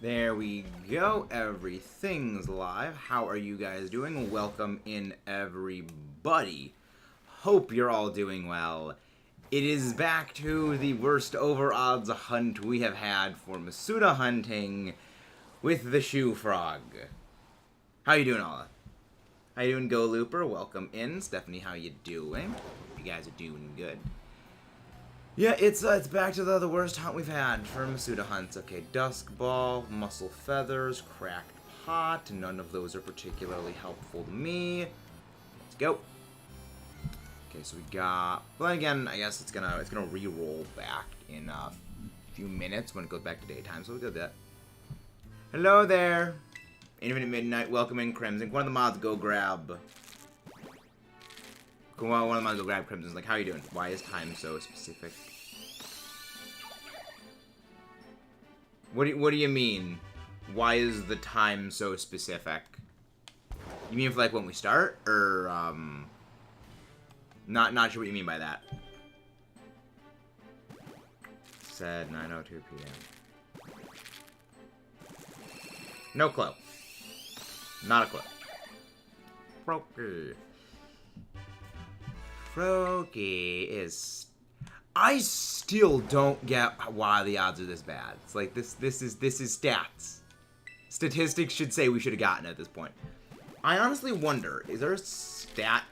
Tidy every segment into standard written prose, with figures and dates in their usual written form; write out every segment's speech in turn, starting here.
There we go. Everything's live. How are you guys doing? Welcome in, everybody. Hope you're all doing well. It is back to the worst over odds hunt we have had for Masuda hunting with the Shoe Frog. How you doing, Ola? How you doing, Go Looper? Welcome in. Stephanie, how you doing? Hope you guys are doing good. Yeah, it's back to the worst hunt we've had for Masuda hunts. Okay, Dusk Ball, Muscle Feathers, Cracked Pot. None of those are particularly helpful to me. Let's go. Okay, so we got. Well, again, I guess it's gonna re-roll back in a few minutes when it goes back to daytime. So we got that. Hello there. Infinite Midnight, welcome in, Crimson. One of the mods go grab. Come on, one of the mods go grab Crimson's like, how you doing? Why is time so specific? What do you mean? Why is the time so specific? You mean for like when we start, or not sure what you mean by that. Said 9:02 p.m. No clue. Not a clue. FROAKIE. FROAKIE is. I still don't get why the odds are this bad. It's like this is stats. Statistics should say we should have gotten it at this point. I honestly wonder, is there a stat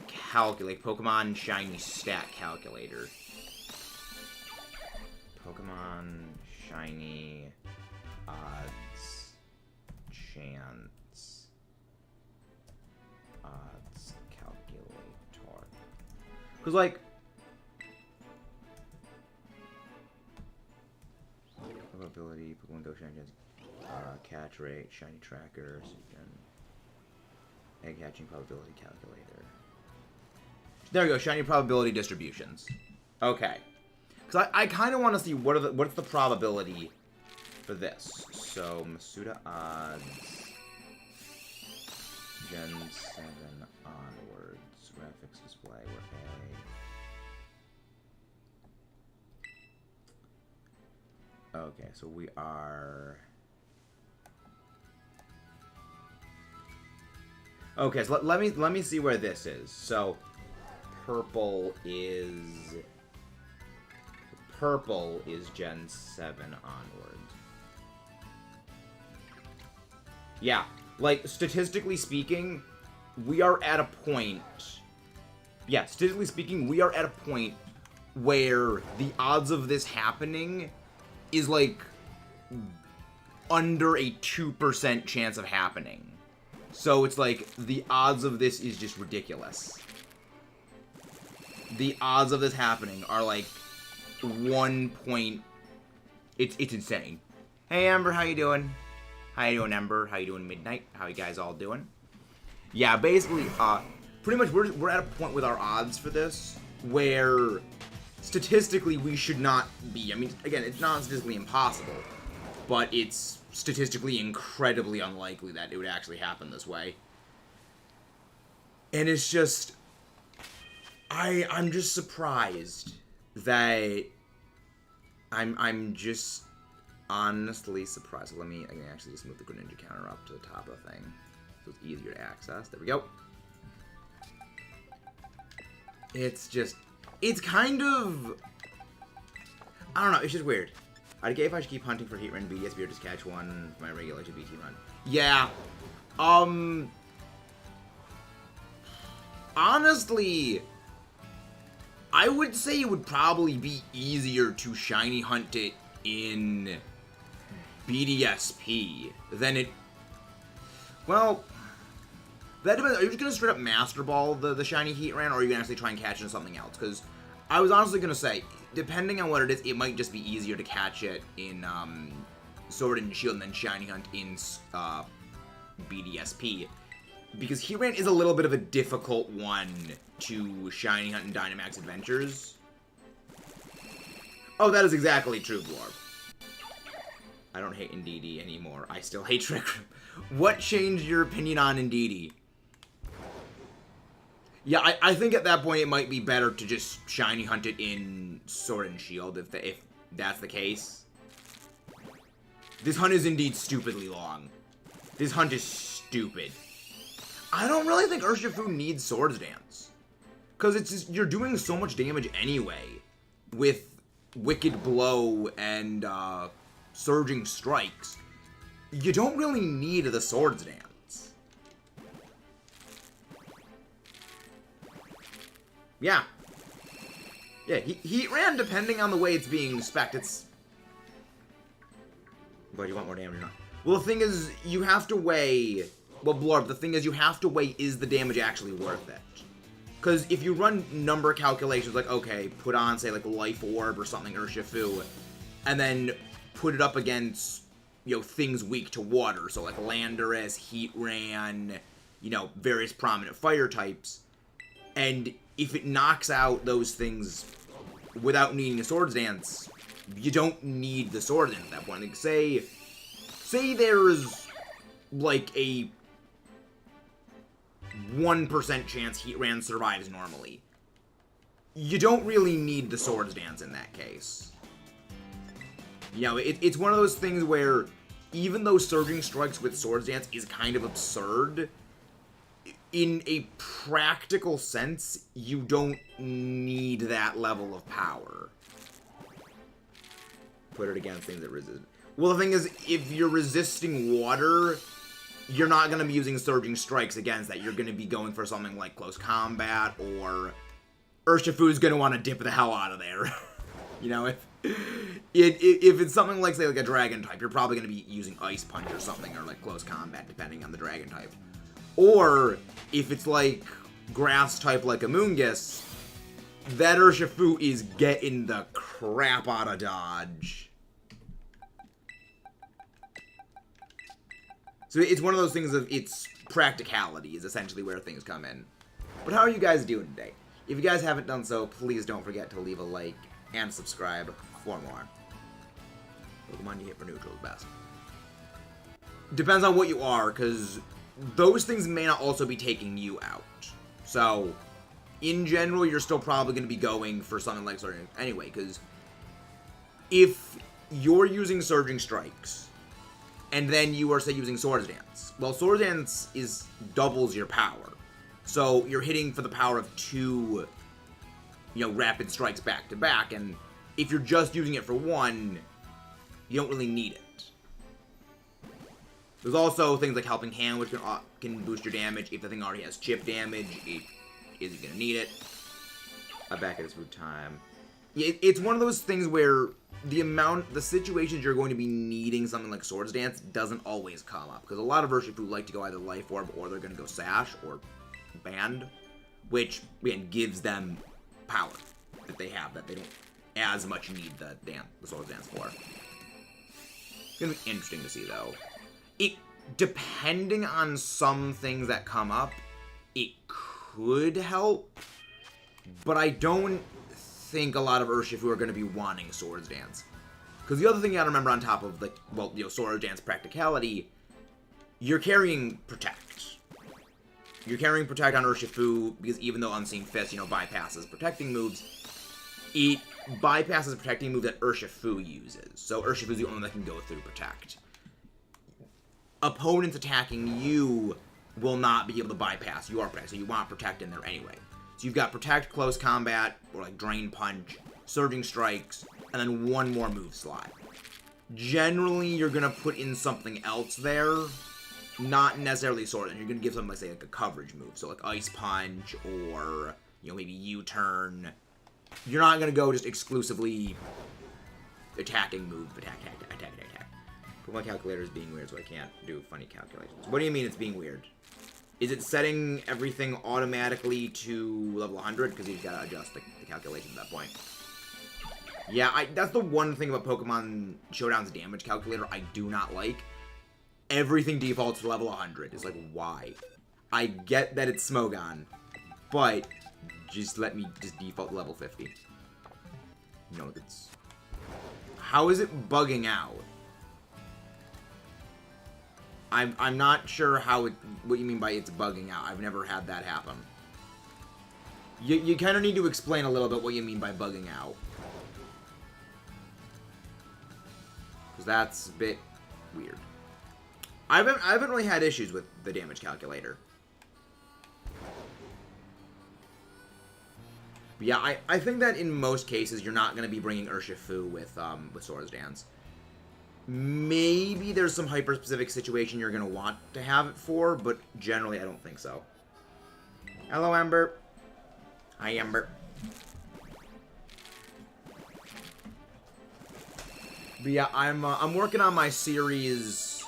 calculator, Pokemon Shiny stat calculator? Pokemon Shiny odds chance odds calculator. Cause like probability, Pokemon Go Shiny catch rate, Shiny tracker, egg hatching probability calculator. There we go, Shiny probability distributions. Okay, because I kind of want to see what's the probability for this. So Masuda odds, Gen 7 onwards, graphics display, we're A. Okay, so we are. Okay, so let me see where this is. So purple is Gen 7 onward. Yeah, like statistically speaking, we are at a point. Yeah, statistically speaking, we are at a point where the odds of this happening is like under a 2% chance of happening. So it's like the odds of this is just ridiculous. The odds of this happening are like 1 point. It's insane. Hey Amber, how you doing? How you doing, Ember? How you doing, Midnight? How you guys all doing? Yeah, basically, pretty much we're at a point with our odds for this where statistically we should not be. I mean, again, it's not statistically impossible, but it's statistically incredibly unlikely that it would actually happen this way. And it's just, I'm just surprised that I'm just honestly surprised. So I can actually just move the Greninja counter up to the top of the thing, so it's easier to access. There we go. It's just, it's kind of, I don't know, it's just weird. I'd get if I should keep hunting for Heatran BDSP or just catch one for my regular BT run. Yeah. Honestly, I would say it would probably be easier to shiny hunt it in BDSP than it. Well, that depends. Are you just gonna straight up Master Ball the shiny Heatran, or are you gonna actually try and catch it in something else? Because I was honestly gonna say, depending on what it is, it might just be easier to catch it in Sword and Shield and then shiny hunt in BDSP. Because Heatran is a little bit of a difficult one to shiny hunt in Dynamax Adventures. Oh, that is exactly true, Dwarf. I don't hate Indeedee anymore. I still hate Trick Room. What changed your opinion on Indeedee? Yeah, I think at that point it might be better to just shiny hunt it in Sword and Shield if that's the case. This hunt is indeed stupidly long. This hunt is stupid. I don't really think Urshifu needs Swords Dance. Because it's just, you're doing so much damage anyway with Wicked Blow and Surging Strikes. You don't really need the Swords Dance. Yeah. Yeah, Heat Ran, depending on the way it's being spec'd, it's... But you want more damage or not? Well, the thing is, you have to weigh... Well, Blorb, the thing is, you have to weigh, is the damage actually worth it? Because if you run number calculations, like, okay, put on, say, like, Life Orb or something, Urshifu, and then put it up against, you know, things weak to water, so, like, Landorus, Heat Ran, you know, various prominent fire types, and if it knocks out those things without needing a Swords Dance, you don't need the Swords Dance at that point. Like, say there's, like, a 1% chance Heat Ran survives normally. You don't really need the Swords Dance in that case. You know, it's one of those things where, even though Surging Strikes with Swords Dance is kind of absurd, in a practical sense, you don't need that level of power. Put it against things that resist. Well, the thing is, if you're resisting water, you're not going to be using Surging Strikes against that. You're going to be going for something like Close Combat, or Urshifu's going to want to dip the hell out of there. You know, if it's something like, say, like a Dragon type, you're probably going to be using Ice Punch or something, or like Close Combat, depending on the Dragon type. Or, if it's like Grass type like Amoonguss, that Urshifu is getting the crap out of dodge. So it's one of those things of, it's practicality is essentially where things come in. But how are you guys doing today? If you guys haven't done so, please don't forget to leave a like and subscribe for more. Pokemon you hit for neutral is best. Depends on what you are, because those things may not also be taking you out. So, in general, you're still probably going to be going for something like Surging. Anyway, because if you're using Surging Strikes, and then you are, say, using Swords Dance, well, Swords Dance doubles your power. So, you're hitting for the power of 2, you know, Rapid Strikes back to back, and if you're just using it for 1, you don't really need it. There's also things like Helping Hand, which can boost your damage. If the thing already has chip damage, it isn't going to need it. I'm back at his food time. Yeah, it's one of those things where the situations you're going to be needing something like Swords Dance doesn't always come up. Because a lot of Urshifu like to go either Life Orb, or they're going to go Sash, or Band, which, again, gives them power that they have, that they don't as much need the Swords Dance for. It's going to be interesting to see, though. Depending on some things that come up, it could help, but I don't think a lot of Urshifu are going to be wanting Swords Dance. Because the other thing you gotta remember on top of, like, well, you know, Swords Dance practicality, you're carrying Protect. You're carrying Protect on Urshifu, because even though Unseen Fist, you know, bypasses protecting moves, it bypasses a protecting move that Urshifu uses. So Urshifu's the only one that can go through Protect. Opponents attacking you will not be able to bypass your Protect, so you want Protect in there anyway. So you've got Protect, Close Combat, or like Drain Punch, Surging Strikes, and then one more move slot. Generally, you're going to put in something else there, not necessarily Sword, and you're going to give something like, say, like a coverage move, so like Ice Punch, or, you know, maybe U-Turn. You're not going to go just exclusively attacking move, attack. But my calculator is being weird, so I can't do funny calculations. What do you mean it's being weird? Is it setting everything automatically to level 100? Because you've got to adjust the calculation at that point. Yeah, that's the one thing about Pokemon Showdown's damage calculator I do not like. Everything defaults to level 100. It's like, why? I get that it's Smogon, but just let me just default level 50. No, it's... How is it bugging out? I'm not sure what you mean by it's bugging out. I've never had that happen. You kind of need to explain a little bit what you mean by bugging out. Because that's a bit weird. I haven't really had issues with the damage calculator. But yeah, I think that in most cases you're not going to be bringing Urshifu with Sora's Dance. Maybe there's some hyper-specific situation you're going to want to have it for, but generally I don't think so. Hello, Ember. Hi, Ember. But yeah, I'm working on my Series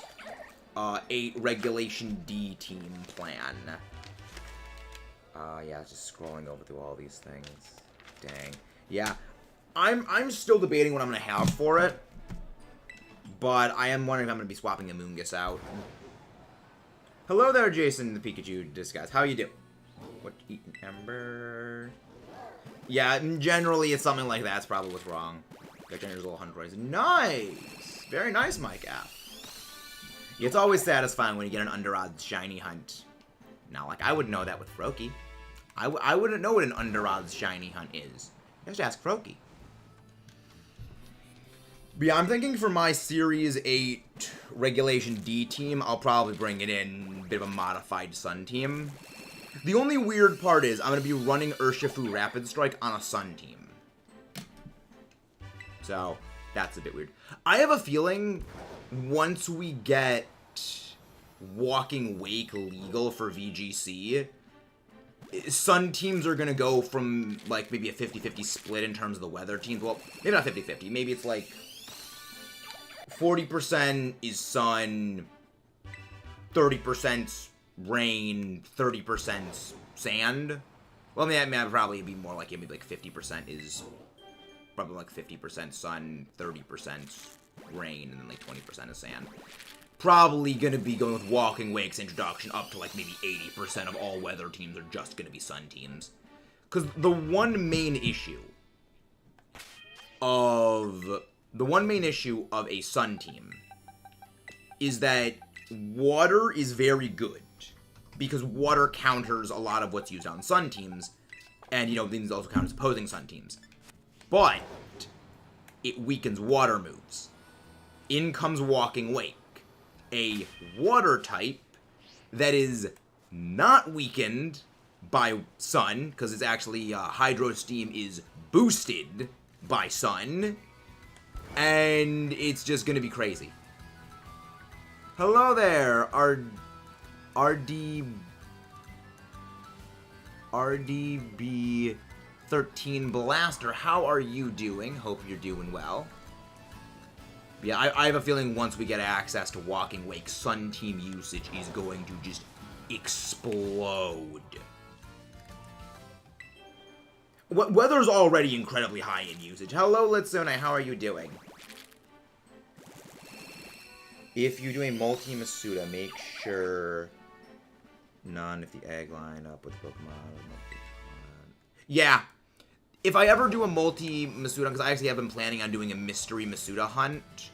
8 Regulation D team plan. Yeah, just scrolling over through all these things. Dang. Yeah, I'm still debating what I'm gonna have for it, but I am wondering if I'm gonna be swapping Amoonguss out. Hello there, Jason, the Pikachu disguise. How you doing? What? Eating Ember? Yeah, generally it's something like that's probably what's wrong. Got Jenner's little hunt rise. Nice! Very nice, Mike F. Yeah, it's always satisfying when you get an under-odds shiny hunt. Now, like, I would know that with FROAKIE. I wouldn't know what an under-odds shiny hunt is. You have to ask FROAKIE. But yeah, I'm thinking for my Series 8 Regulation D team, I'll probably bring it in a bit of a modified Sun team. The only weird part is I'm going to be running Urshifu Rapid Strike on a Sun team. So, that's a bit weird. I have a feeling once we get Walking Wake legal for VGC, Sun teams are going to go from, like, maybe a 50-50 split in terms of the weather teams. Well, maybe not 50-50. Maybe it's, like, 40% is Sun, 30% rain, 30% sand. Well, I mean, that'd probably be more like, maybe, like, 50% is probably, like, 50% Sun, 30% rain, and then, like, 20% is sand. Probably going to be going with Walking Wake's introduction up to, like, maybe 80% of all weather teams are just going to be Sun teams. Because the one main issue of a Sun team is that water is very good. Because water counters a lot of what's used on Sun teams. And, you know, things also count as opposing Sun teams. But it weakens water moves. In comes Walking Wake, a water type that is not weakened by Sun, because it's actually Hydro Steam is boosted by Sun, and it's just gonna be crazy. Hello there, RDB13 Blaster. How are you doing? Hope you're doing well. Yeah, I have a feeling once we get access to Walking Wake, Sun Team usage is going to just explode. Weather's already incredibly high in usage. Hello, Litsune, how are you doing? If you do a multi-Masuda, make sure none if the egg line up with Pokemon. Yeah. If I ever do a multi-Masuda, because I actually have been planning on doing a mystery Masuda hunt,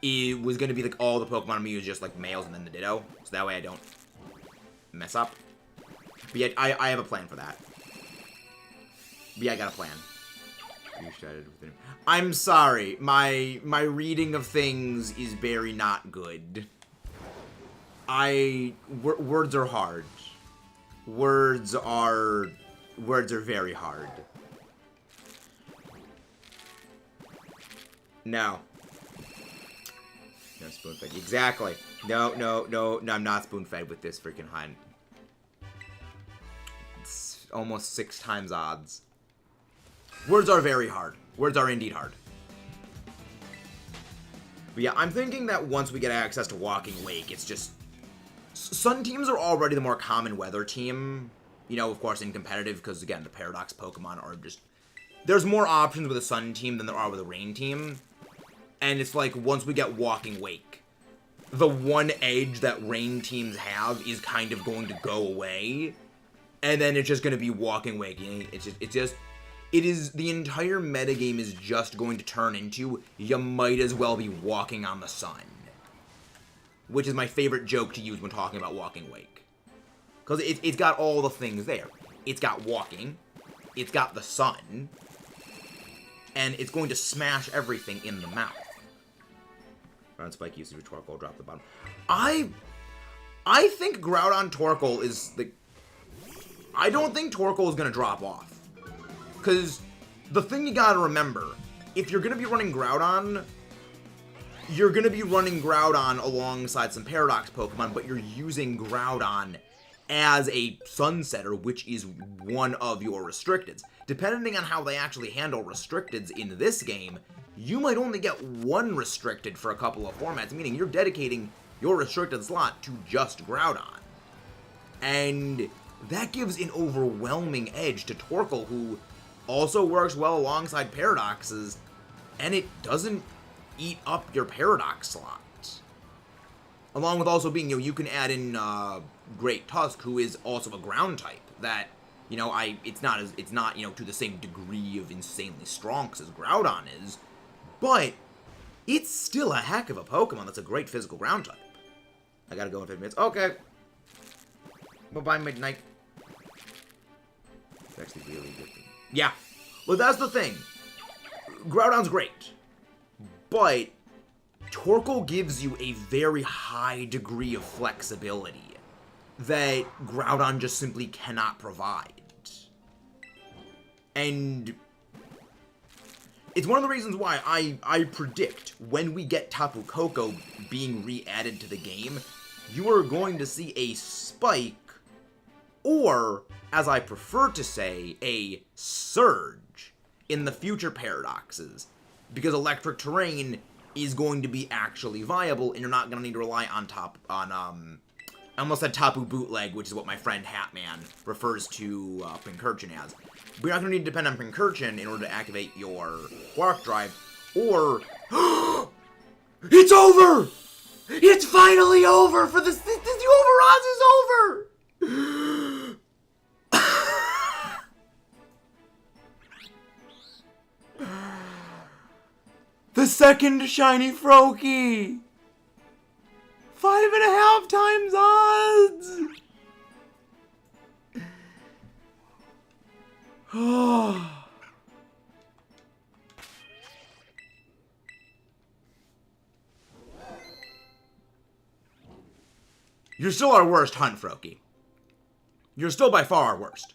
it was going to be like all the Pokemon I'm going to use just like males and then the Ditto, so that way I don't mess up. But yeah, I have a plan for that. But yeah, I got a plan. I'm sorry, my reading of things is very not good. Words are hard. Words are very hard. No. No spoon-fed. Exactly. No, I'm not spoon-fed with this freaking hunt. It's almost 6 times odds. Words are very hard. Words are indeed hard. But yeah, I'm thinking that once we get access to Walking Wake, it's just... Sun teams are already the more common weather team. You know, of course, in competitive, because, again, the Paradox Pokemon are just... There's more options with a Sun team than there are with a Rain team. And it's like, once we get Walking Wake, the one edge that Rain teams have is kind of going to go away. And then it's just going to be Walking Wake. The entire metagame is just going to turn into, you might as well be walking on the sun. Which is my favorite joke to use when talking about Walking Wake. Because it's got all the things there. It's got walking, it's got the sun, and it's going to smash everything in the mouth. Ground Spike usage with Torkoal, drop the bottom. I think Groudon Torkoal is the... I don't think Torkoal is going to drop off. Because the thing you got to remember, if you're going to be running Groudon, you're going to be running Groudon alongside some Paradox Pokemon, but you're using Groudon as a Sunsetter, which is one of your restricteds. Depending on how they actually handle restricteds in this game, you might only get one restricted for a couple of formats, meaning you're dedicating your restricted slot to just Groudon. And that gives an overwhelming edge to Torkoal, who also works well alongside Paradoxes, and it doesn't eat up your Paradox slot. Along with also being, you can add in Great Tusk, who is also a ground type, that, it's not, to the same degree of insanely strong as Groudon is, but it's still a heck of a Pokemon that's a great physical ground type. I gotta go in 5 minutes. Okay. Bye-bye, midnight. It's actually really good. Yeah. Well, that's the thing. Groudon's great. But Torkoal gives you a very high degree of flexibility that Groudon just simply cannot provide. And it's one of the reasons why I predict when we get Tapu Koko being re-added to the game, you are going to see a spike, or, as I prefer to say, a surge in the future Paradoxes, because electric terrain is going to be actually viable, and you're not going to need to rely on I almost said Tapu Bootleg, which is what my friend Hatman refers to Pincurchin as. But you're not going to need to depend on Pincurchin in order to activate your Quark Drive, or... It's over! It's finally over for this! The Overodds is over! The second shiny Froakie! 5.5 times odds! You're still our worst hunt, Froakie. You're still by far our worst.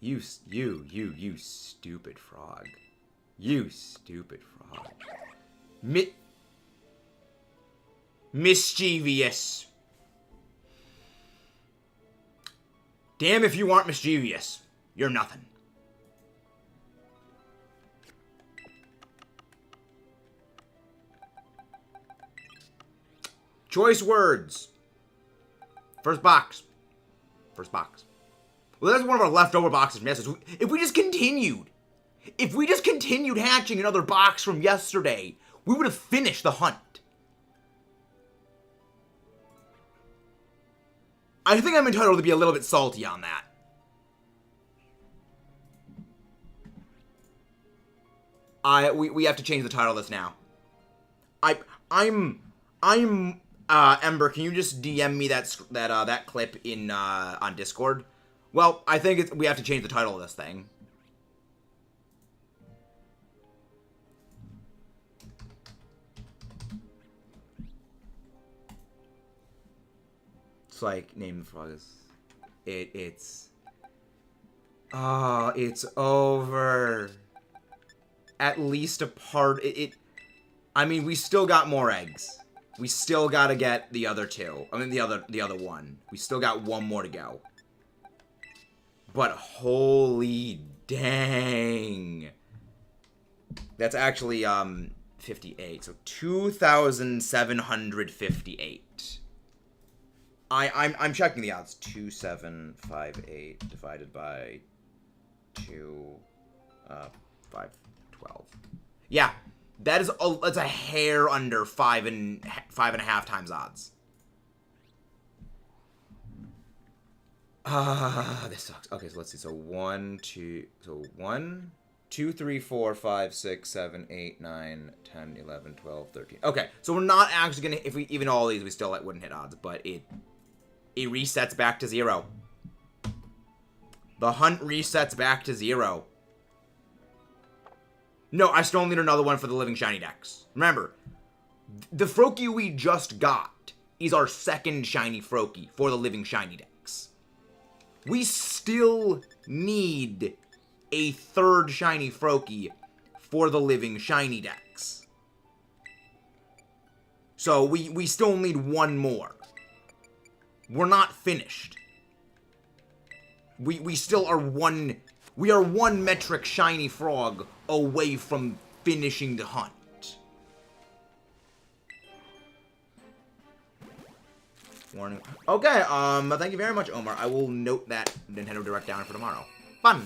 You stupid frog. You stupid frog. Mischievous. Damn if you aren't mischievous. You're nothing. Choice words. First box. First box. Well, that's one of our leftover boxes from yesterday. If we just continued hatching another box from yesterday, we would have finished the hunt. I think I'm entitled to be a little bit salty on that. We have to change the title of this now. Ember, can you just DM me that clip in on Discord? Well, I think we have to change the title of this thing. It's like, name the frog is... It's over. At least a part... I mean, we still got more eggs. We still gotta get the other two. I mean, the other one. We still got one more to go. But holy dang. That's actually, 58. So 2,758. I'm checking the odds. 2,758 divided by 512. Yeah. That's a hair under 5.5 times odds. This sucks. Okay, so let's see. So 1, 2, 3, 4, 5, 6, 7, 8, 9, 10, 11, 12, 13. Okay, so we're not actually gonna, if we even all these, we still wouldn't hit odds, but it resets back to 0. The hunt resets back to 0. No, I still need another one for the Living Shiny Dex. Remember, the Froakie we just got is our second Shiny Froakie for the Living Shiny Dex. We still need a third Shiny Froakie for the Living Shiny Dex. So we still need one more. We're not finished. We still are one... We are one metric shiny frog away from finishing the hunt. Warning. Okay, thank you very much, Omar. I will note that Nintendo Direct down for tomorrow. Fun.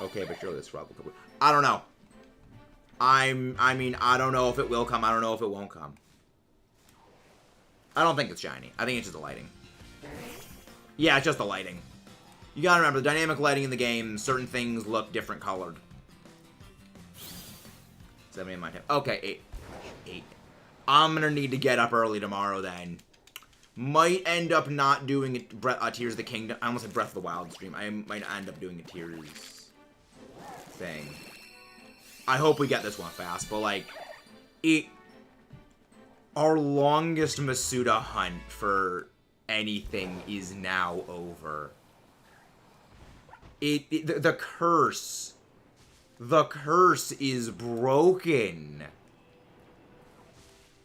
Okay, but surely this frog will come. I don't know. I mean, I don't know if it will come. I don't know if it won't come. I don't think it's shiny. I think it's just the lighting. Yeah, it's just the lighting. You gotta remember, the dynamic lighting in the game, certain things look different colored. 7 in my time. Okay, 8. I'm gonna need to get up early tomorrow then. Might end up not doing it, Tears of the Kingdom. I almost said Breath of the Wild stream. I might end up doing a Tears thing. I hope we get this one fast, but like, our longest Masuda hunt for anything is now over. The curse is broken.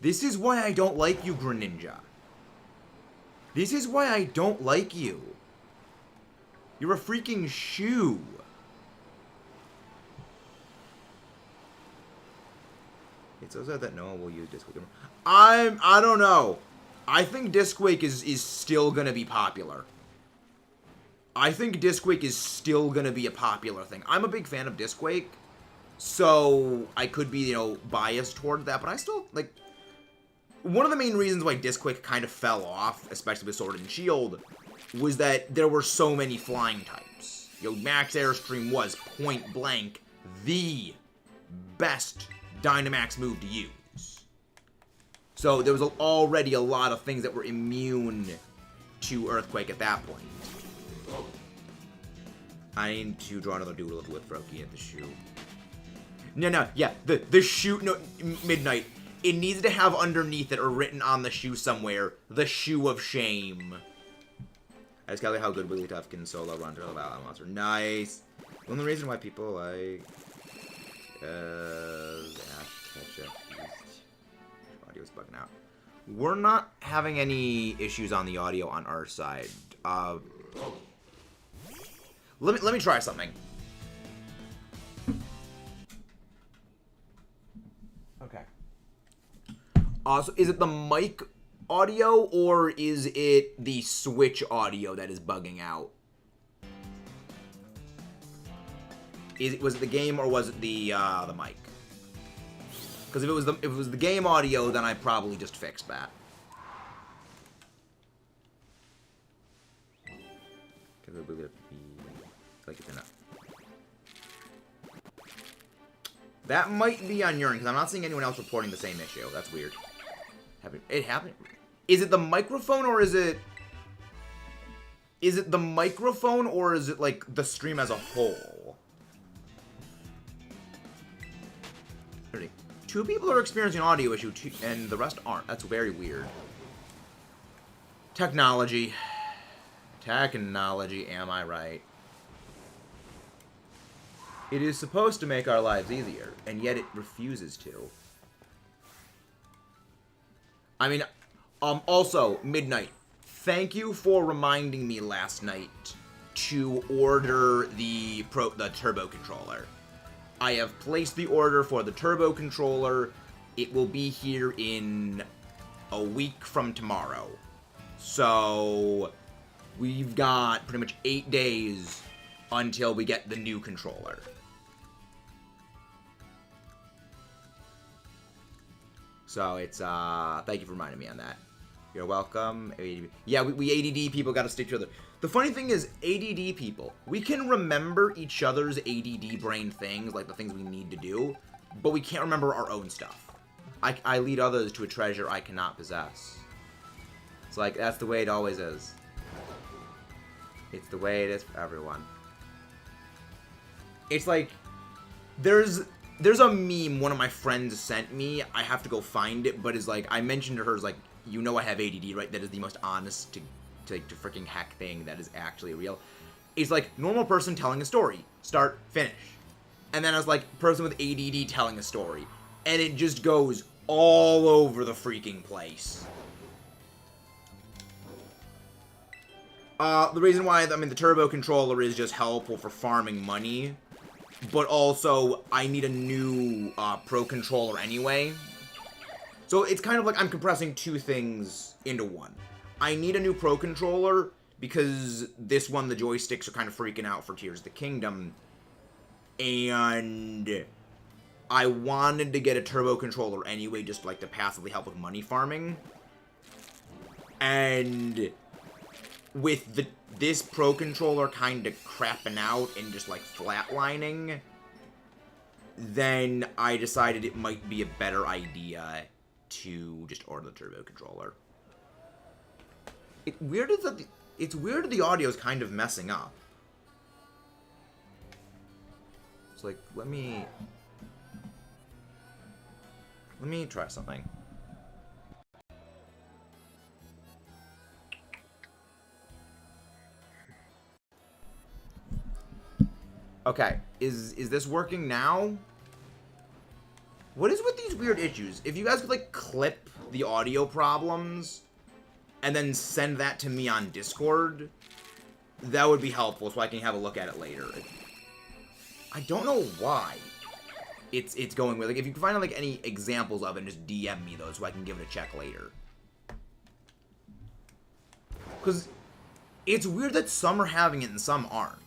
This is why I don't like you, Greninja. This is why I don't like you. You're a freaking shoe. It's so sad that no one will use Discwake. I don't know. I think Discwake is still gonna be popular. I think Discwake is still gonna be a popular thing. I'm a big fan of Discwake, so I could be, biased toward that, but I still, like... One of the main reasons why Discwake kind of fell off, especially with Sword and Shield, was that there were so many flying types. Max Airstream was, point blank, the best Dynamax move to use. So there was already a lot of things that were immune to Earthquake at that point. I need to draw another doodle with FROAKIE at the shoe. No, yeah, the shoe, no, Midnight. It needs to have underneath it or written on the shoe somewhere, the shoe of shame. I just got how good Wigglytuff can solo run to the Battle Monster. Nice. The only reason why people like Ketchup audio's bugging out. We're not having any issues on the audio on our side. Let me try something. Okay. So is it the mic audio or is it the Switch audio that is bugging out? Was it the game or was it the mic? Because if it was the game audio, then I probably just fixed that. Like it's enough. That might be on your end, because I'm not seeing anyone else reporting the same issue. That's weird. It happened. Is it the microphone, or is it... Is it the microphone, or is it, like, the stream as a whole? 2 people are experiencing an audio issue, and the rest aren't. That's very weird. Technology. Technology, am I right? It is supposed to make our lives easier, and yet it refuses to. I mean, also, Midnight, thank you for reminding me last night to order the turbo controller. I have placed the order for the turbo controller. It will be here in a week from tomorrow. So, we've got pretty much 8 days until we get the new controller. So it's, thank you for reminding me on that. You're welcome. Yeah, we ADD people gotta stick together. The funny thing is, ADD people, we can remember each other's ADD brain things, like the things we need to do, but we can't remember our own stuff. I lead others to a treasure I cannot possess. It's like, that's the way it always is. It's the way it is for everyone. It's like, There's a meme one of my friends sent me. I have to go find it, but is like, I mentioned to her, like, you know I have ADD, right? That is the most honest to freaking heck thing that is actually real. It's like, normal person telling a story. Start, finish. And then I was like, person with ADD telling a story. And it just goes all over the freaking place. The reason why, I mean, the turbo controller is just helpful for farming money. But also, I need a new Pro Controller anyway. So it's kind of like I'm compressing two things into one. I need a new Pro Controller because this one, the joysticks are kind of freaking out for Tears of the Kingdom. And I wanted to get a Turbo Controller anyway, just like to passively help with money farming. And with this Pro Controller kind of crapping out and just like flatlining, then I decided it might be a better idea to just order the Turbo Controller. It's weird that the audio is kind of messing up. It's like, let me try something. Okay, is this working now? What is with these weird issues? If you guys could, like, clip the audio problems and then send that to me on Discord, that would be helpful so I can have a look at it later. I don't know why it's going weird. Like, if you can find, like, any examples of it, just DM me those so I can give it a check later. Because it's weird that some are having it and some aren't.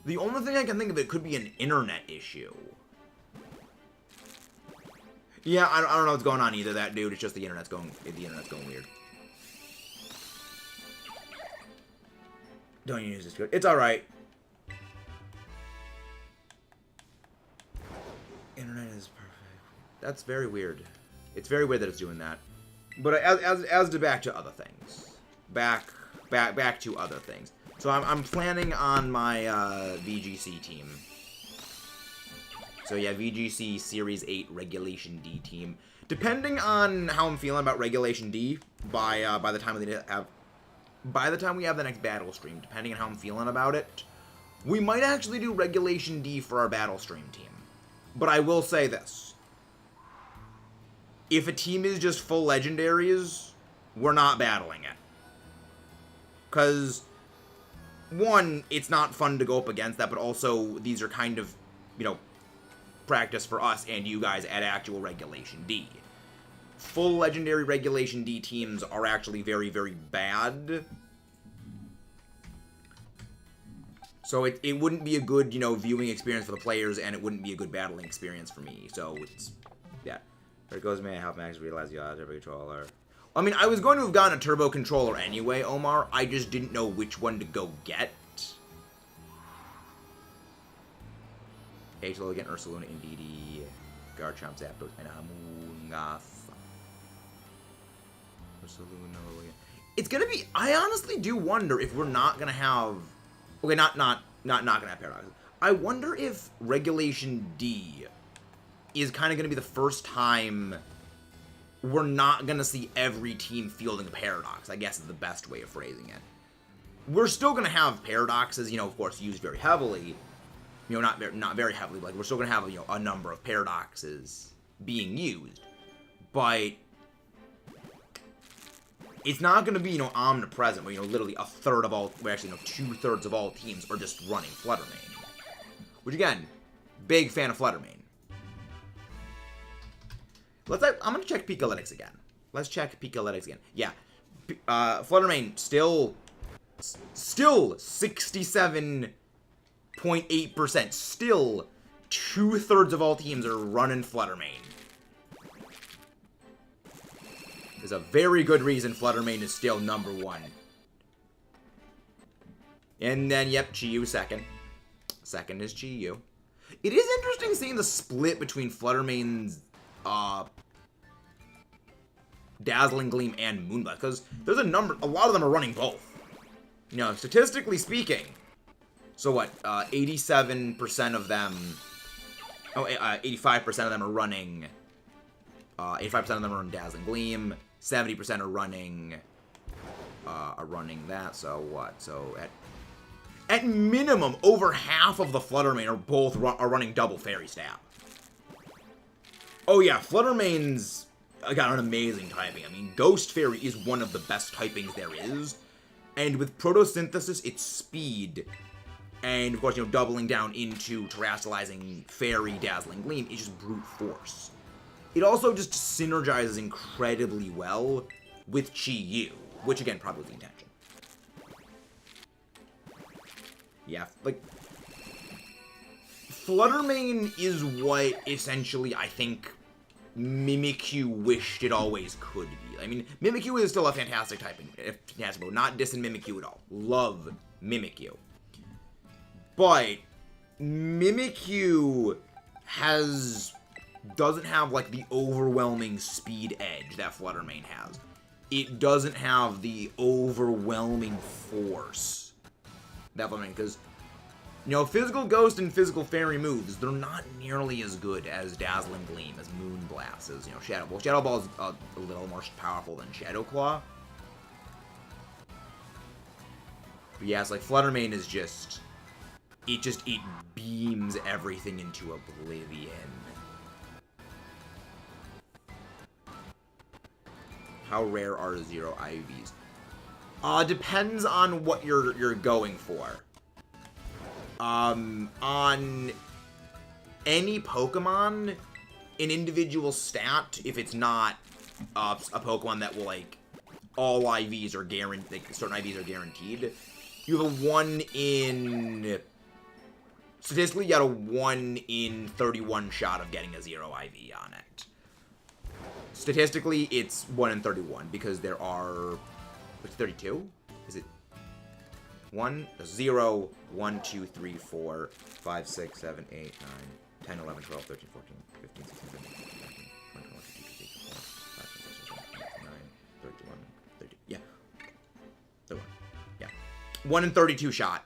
The only thing I can think of, it could be an internet issue. Yeah, I don't know what's going on either, that dude. It's just the internet's going weird. Don't use this good. It's alright. Internet is perfect. That's very weird. It's very weird that it's doing that. But as to back to other things. Back to other things. So I'm planning on my VGC team. So yeah, VGC Series 8 Regulation D team. Depending on how I'm feeling about Regulation D, by the time we have the next battle stream, depending on how I'm feeling about it, we might actually do Regulation D for our battle stream team. But I will say this: if a team is just full legendaries, we're not battling it. Because one, it's not fun to go up against that, but also these are kind of, you know, practice for us and you guys at actual Regulation D. Full legendary Regulation D teams are actually very, very bad. So it wouldn't be a good, you know, viewing experience for the players, and it wouldn't be a good battling experience for me. So it's, yeah. There goes me, I have max realize the odds, every controller. I mean, I was going to have gotten a turbo controller anyway, Omar. I just didn't know which one to go get. H. Logan, Ursaluna, Indeedee, Garchomp, Zapdos, and Amoonguss. Ursaluna, Logan. It's gonna be. I honestly do wonder if we're not gonna have. Okay, not gonna have Paradox. I wonder if Regulation D is kind of gonna be the first time we're not gonna see every team fielding a Paradox, I guess is the best way of phrasing it. We're still gonna have Paradoxes, you know, of course, used very heavily. You know, not very heavily, but like, we're still gonna have, you know, a number of Paradoxes being used. But it's not gonna be, you know, omnipresent, where, you know, literally a third of all, well, actually, no, 2/3 of all teams are just running Flutter Mane. Which, again, big fan of Flutter Mane. I'm gonna check Pikalytics again. Let's check Pikalytics again. Yeah. Flutter Mane still 67.8%. Still 2/3 of all teams are running Flutter Mane. There's a very good reason Flutter Mane is still #1. And then, yep, Chi-Yu second. Second is Chi-Yu. It is interesting seeing the split between Flutter Mane's Dazzling Gleam and Moonblast, because there's a lot of them are running both. You know, statistically speaking. So what, 87% of them Oh, 85% of them are running... 85% of them are running Dazzling Gleam. 70% are running that. So what? So at minimum, over half of the Fluttermane are running double Fairy Stab. Oh yeah, Fluttermane's got an amazing typing. I mean, Ghost Fairy is one of the best typings there is. And with Photosynthesis, it's speed. And, of course, you know, doubling down into Terastallizing Fairy Dazzling Gleam is just brute force. It also just synergizes incredibly well with Chi-Yu, which, again, probably was the intention. Yeah, like, Fluttermane is what, essentially, I think Mimikyu wished it always could be. I mean, Mimikyu is still a fantastic typing. Fantastic mode. Not dissing Mimikyu at all. Love Mimikyu. But Mimikyu doesn't have, like, the overwhelming speed edge that Fluttermane has. It doesn't have the overwhelming force that Fluttermane, because, you know, Physical Ghost and Physical Fairy moves, they're not nearly as good as Dazzling Gleam, as Moonblast, as, you know, Shadow Ball. Shadow Ball is a little more powerful than Shadow Claw. But yeah, it's like Fluttermane is just... It beams everything into oblivion. How rare are 0 IVs? Depends on what you're going for. On any Pokemon, an individual stat, if it's not a Pokemon that will, like, all IVs are guaranteed, like, certain IVs are guaranteed, you have a 1 in... Statistically, you got a 1 in 31 shot of getting a 0 IV on it. Statistically, it's 1 in 31, because there are... What's 32? Is it... 1, 0, 1, 2, 3, 4, 5, 6, 7, 8, 9, 10, 11, 12, 13, 14, 15, 16, 17, 18, 19, 20, 21, 22, 23, 24, 25, 26, 27, 28, 29, 31, 32. Yeah. 31. Yeah. 1 in 32 shot.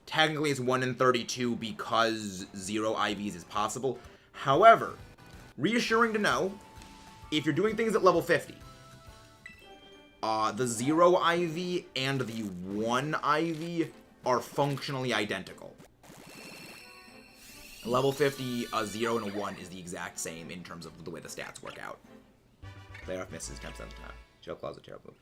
Technically, it's 1 in 32 because 0 IVs is possible. However, reassuring to know, if you're doing things at level 50, the 0 IV and the 1 IV are functionally identical. Level 50, a 0 and a 1 is the exact same in terms of the way the stats work out. Playoff misses 10% of the time. Shell Claw's a terrible move.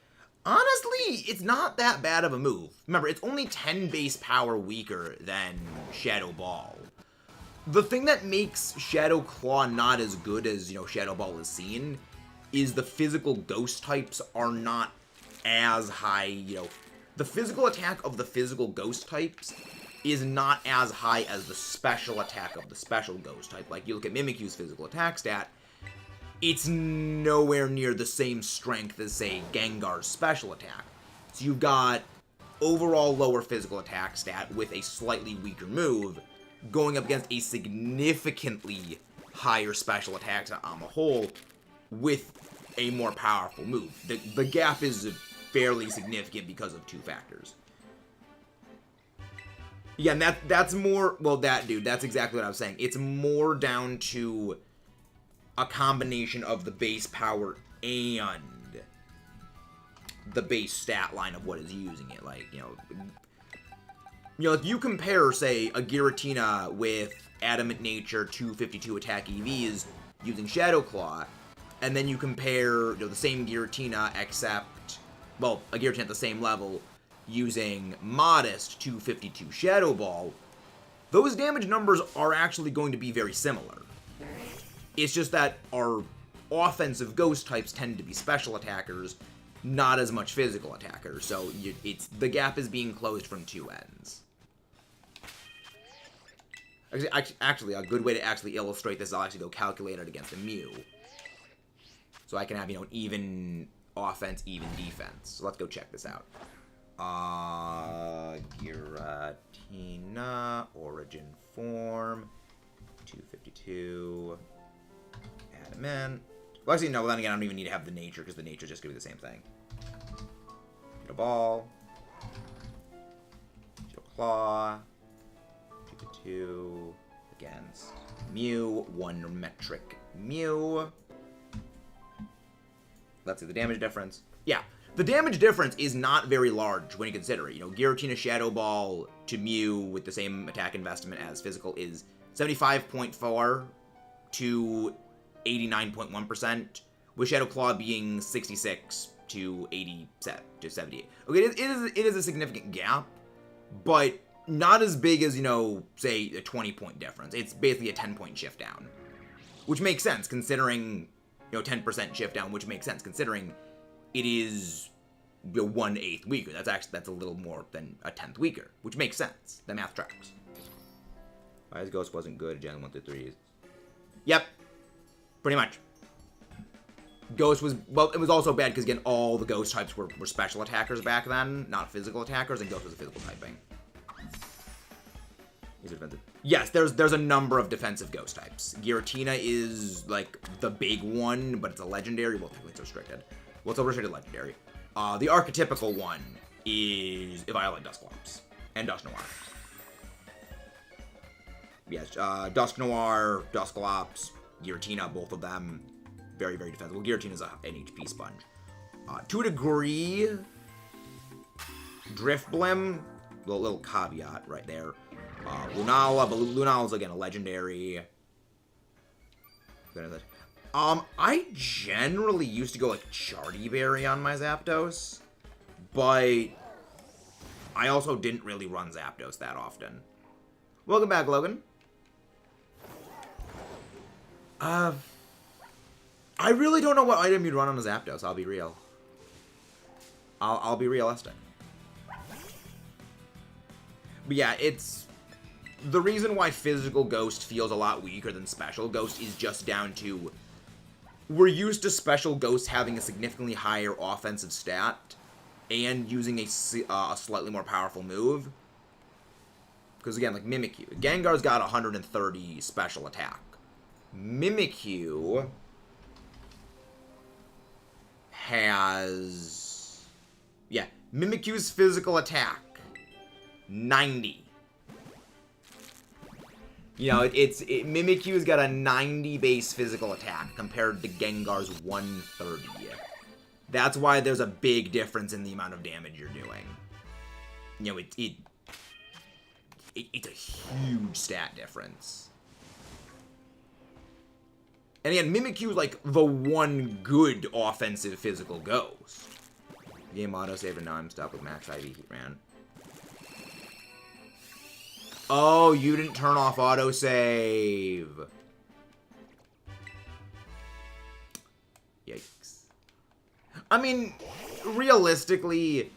Honestly, it's not that bad of a move. Remember, it's only 10 base power weaker than Shadow Ball. The thing that makes Shadow Claw not as good as, you know, Shadow Ball is seen is the physical ghost types are not as high, you know. The physical attack of the physical ghost types is not as high as the special attack of the special ghost type. Like, you look at Mimikyu's physical attack stat, it's nowhere near the same strength as, say, Gengar's special attack. So you've got overall lower physical attack stat with a slightly weaker move going up against a significantly higher special attack stat on the whole with a more powerful move. The gap is fairly significant because of 2 factors. Yeah, and that's more... Well, that's exactly what I was saying. It's more down to a combination of the base power and the base stat line of what is using it. Like, you know, if you compare, say, a Giratina with Adamant Nature 252 attack EVs using Shadow Claw, and then you compare, you know, the same Giratina except, well, a Giratina at the same level using Modest 252 Shadow Ball, those damage numbers are actually going to be very similar. It's just that our offensive ghost types tend to be special attackers, not as much physical attackers. So the gap is being closed from 2 ends. Actually, a good way to actually illustrate this, I'll actually go calculate it against a Mew. So I can have, you know, an even offense, even defense. So let's go check this out. Giratina, Origin Form, 252... Adamant. Well, actually, no, then again, I don't even need to have the nature, because the nature is just going to be the same thing. Get a ball. Shadow Claw. 252. against Mew. 1 metric Mew. Let's see the damage difference. Yeah, the damage difference is not very large when you consider it. You know, Giratina Shadow Ball to Mew with the same attack investment as physical is 75.4 to 89.1%, with Shadow Claw being 66 to 87 to 78. Okay, it is a significant gap, but not as big as, you know, say a 20-point difference. It's basically a 10-point shift down, which makes sense considering, you know, 10% shift down, which makes sense considering it is, you know, 1/8 weaker. That's a little more than a 10th weaker, which makes sense. The math tracks. Why his Ghost wasn't good, Gen 1 through 3. Yep, pretty much. Ghost was, well, it was also bad because, again, all the Ghost types were special attackers back then, not physical attackers, and Ghost was a physical typing. Is it defensive? Yes, there's a number of defensive Ghost types. Giratina is, like, the big one, but it's a legendary. Well, technically it's restricted. Well, it's a restricted legendary. The archetypical one is Violet Dusclops and Dusk Noir. Yes, Dusk Noir, Dusclops, Giratina, both of them, very, very defensive. Giratina's an HP sponge. To a degree, Driftblim, little caveat right there. Lunala, but Lunala's, again, a legendary. I generally used to go, like, Chardy Berry on my Zapdos, but I also didn't really run Zapdos that often. Welcome back, Logan. I really don't know what item you'd run on a Zapdos, I'll be real. I'll be realistic. But yeah, it's... The reason why physical Ghost feels a lot weaker than special Ghost is just down to... We're used to special Ghosts having a significantly higher offensive stat and using a slightly more powerful move. Because again, like Mimikyu. Gengar's got 130 special attack. Mimikyu has... Yeah, Mimikyu's physical attack, 90. You know, Mimikyu's got a 90 base physical attack compared to Gengar's 130. That's why there's a big difference in the amount of damage you're doing. You know, it's a huge stat difference. And again, Mimikyu is like the one good offensive physical Ghost. Game autosave, and now I'm stuck with Max IV Heatran. Oh, you didn't turn off autosave. Yikes. I mean, realistically,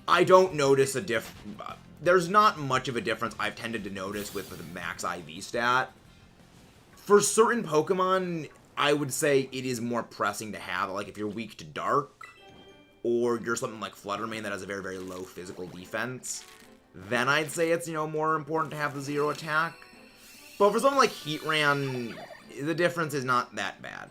I don't notice a there's not much of a difference I've tended to notice with the Max IV stat. For certain Pokemon, I would say it is more pressing to have, like if you're weak to Dark, or you're something like Fluttermane that has a very, very low physical defense, then I'd say it's, you know, more important to have the 0 attack. But for something like Heatran, the difference is not that bad.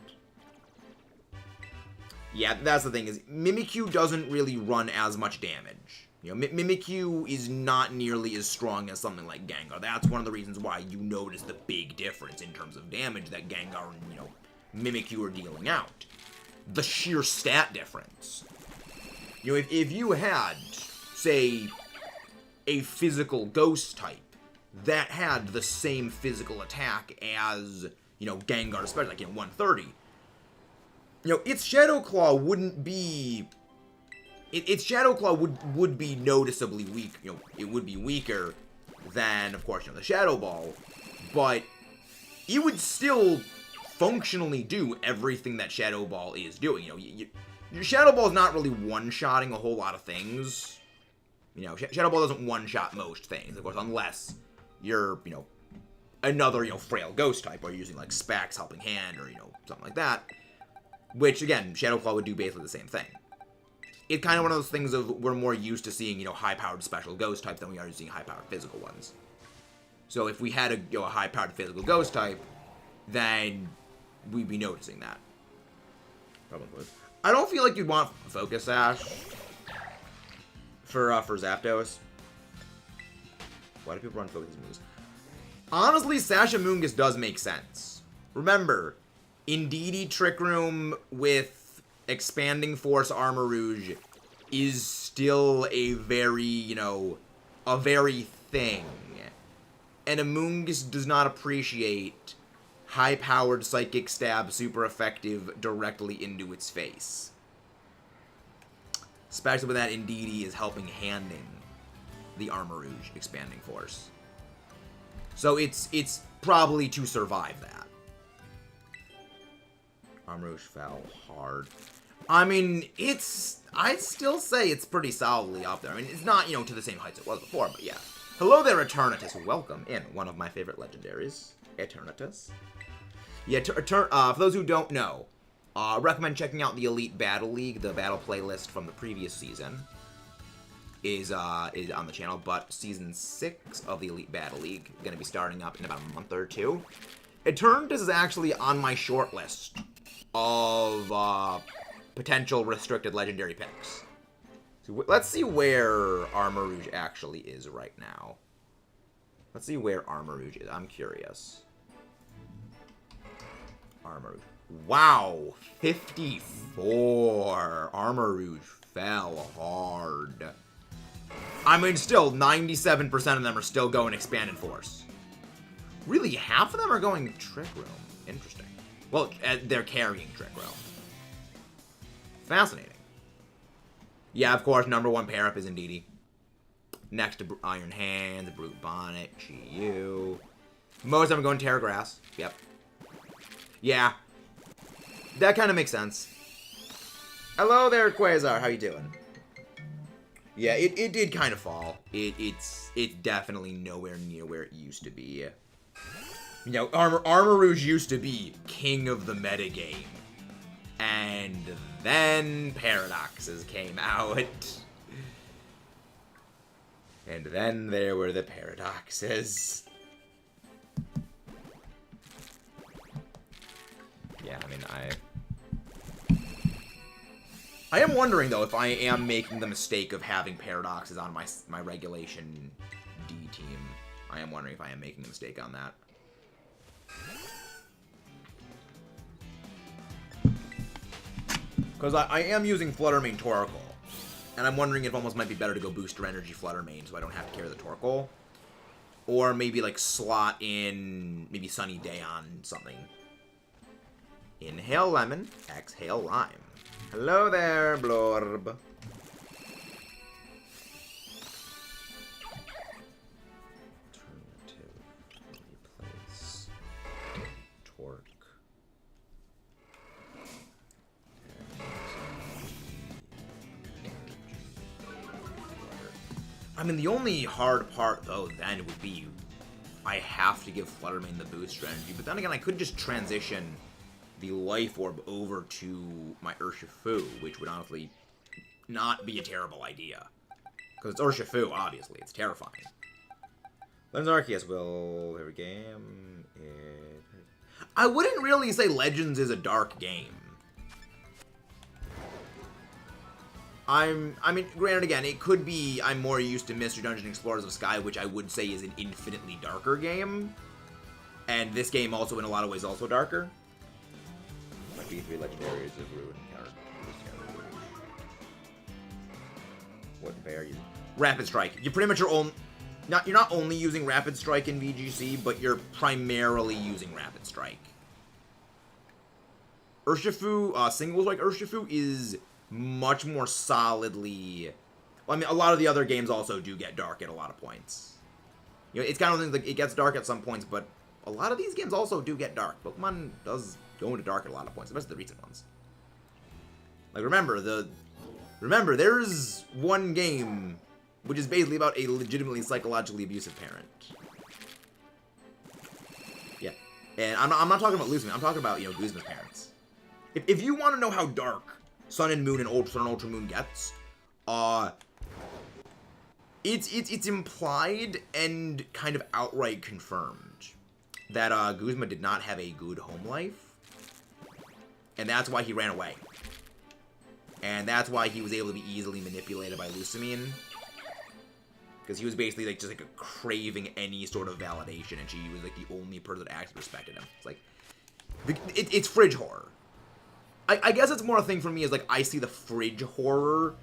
Yeah, that's the thing, is Mimikyu doesn't really run as much damage. You know, Mimikyu is not nearly as strong as something like Gengar. That's one of the reasons why you notice the big difference in terms of damage that Gengar and, you know, Mimikyu are dealing out. The sheer stat difference. You know, if you had, say, a physical Ghost type that had the same physical attack as, you know, Gengar, especially like in 130, you know, its Shadow Claw wouldn't be... Its Shadow Claw would be noticeably weak. You know, it would be weaker than, of course, you know, the Shadow Ball, but it would still functionally do everything that Shadow Ball is doing. You know, your Shadow Ball is not really one-shotting a whole lot of things. You know, Shadow Ball doesn't one-shot most things, of course, unless you're, you know, another, you know, frail Ghost type, or you're using, like, Spax Helping Hand, or, you know, something like that. Which, again, Shadow Claw would do basically the same thing. It's kind of one of those things of we're more used to seeing, you know, high-powered special Ghost types than we are seeing high-powered physical ones. So if we had a, you know, a high-powered physical Ghost type, then we'd be noticing that. Probably. I don't feel like you'd want Focus Sash for Zapdos. Why do people run Focus moves? Honestly, Sashamungus does make sense. Remember, Indeedee Trick Room with Expanding Force Armor Rouge is still a very, you know, a very thing. And Amoongus does not appreciate high-powered Psychic Stab super effective directly into its face. Especially when that Indeedee is helping handing the Armor Rouge Expanding Force. So it's probably to survive that. Armor Rouge fell hard. I mean, I'd still say it's pretty solidly up there. I mean, it's not, you know, to the same heights it was before, but yeah. Hello there, Eternatus. Welcome in. One of my favorite legendaries, Eternatus. Yeah, for those who don't know, recommend checking out the Elite Battle League. The battle playlist from the previous season is on the channel, but Season 6 of the Elite Battle League is going to be starting up in about a month or two. Eternatus is actually on my short list of potential restricted legendary picks. So let's see where Armor Rouge actually is right now. Let's see where Armor Rouge is. I'm curious. Armor Rouge. Wow, 54. Armor Rouge fell hard. I mean, still, 97% of them are still going Expanded Force. Really, half of them are going Trick Room. Interesting. Well, they're carrying Trick Room. Fascinating. Yeah, of course, #1 pair-up is Indeedee. Next to Iron Hands, Brute Bonnet, Chi-Yu. Most of them are going Terra Grass. Yep. Yeah. That kind of makes sense. Hello there, Quasar. How you doing? Yeah, it did kind of fall. It's definitely nowhere near where it used to be. You know, Armor Rouge used to be king of the metagame. And then Paradoxes came out. And then there were the Paradoxes. Yeah, I mean, I am wondering, though, if I am making the mistake of having Paradoxes on my regulation D team. I am wondering if I am making a mistake on that. Because I am using Fluttermane Torkoal. And I'm wondering if almost might be better to go Booster Energy Fluttermane so I don't have to carry the Torkoal. Or maybe, like, slot in maybe Sunny Day on something. Inhale Lemon, exhale Lime. Hello there, Blorb. Alternative. Replace. Torque. I mean, the only hard part, though, then would be I have to give Fluttermane the boost strategy. But then again, I could just transition the Life Orb over to my Urshifu, which would honestly not be a terrible idea. Because it's Urshifu, obviously. It's terrifying. Legends Arceus will... Every game... I wouldn't really say Legends is a dark game. I mean, granted, again, it could be I'm more used to Mystery Dungeon Explorers of Sky, which I would say is an infinitely darker game. And this game also, in a lot of ways, also darker. My B3 legendaries of Ruin Counter. What bear are you? Rapid Strike. You pretty much are you're not only using Rapid Strike in VGC, but you're primarily using Rapid Strike. Urshifu, Single Strike Urshifu is much more solidly... Well, I mean, a lot of the other games also do get dark at a lot of points. You know, it's kind of things like it gets dark at some points, but a lot of these games also do get dark. Pokemon does go into dark at a lot of points, especially the recent ones. Like, remember, there's one game which is basically about a legitimately psychologically abusive parent. Yeah. And I'm not talking about losing. I'm talking about, you know, Guzma's parents. If you want to know how dark Sun and Moon and Ultra and Ultra Moon gets, it's implied and kind of outright confirmed that Guzma did not have a good home life, and that's why he ran away. And that's why he was able to be easily manipulated by Lusamine. Because he was basically, like, just, like, craving any sort of validation, and she was, like, the only person that actually respected him. It's like, it's fridge horror. I guess it's more a thing for me is, like, I see the fridge horror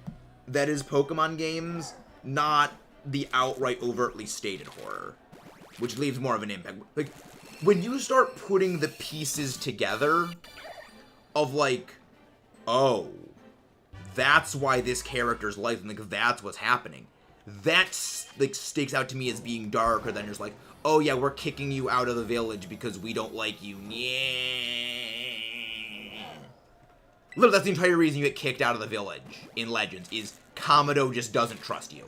that is Pokemon games, not the outright overtly stated horror, which leaves more of an impact. Like, when you start putting the pieces together of, like, oh, that's why this character's life, and, like, that's what's happening. That, like, sticks out to me as being darker than just, like, oh, yeah, we're kicking you out of the village because we don't like you. Yeah. Literally, that's the entire reason you get kicked out of the village in Legends, is Kamado just doesn't trust you.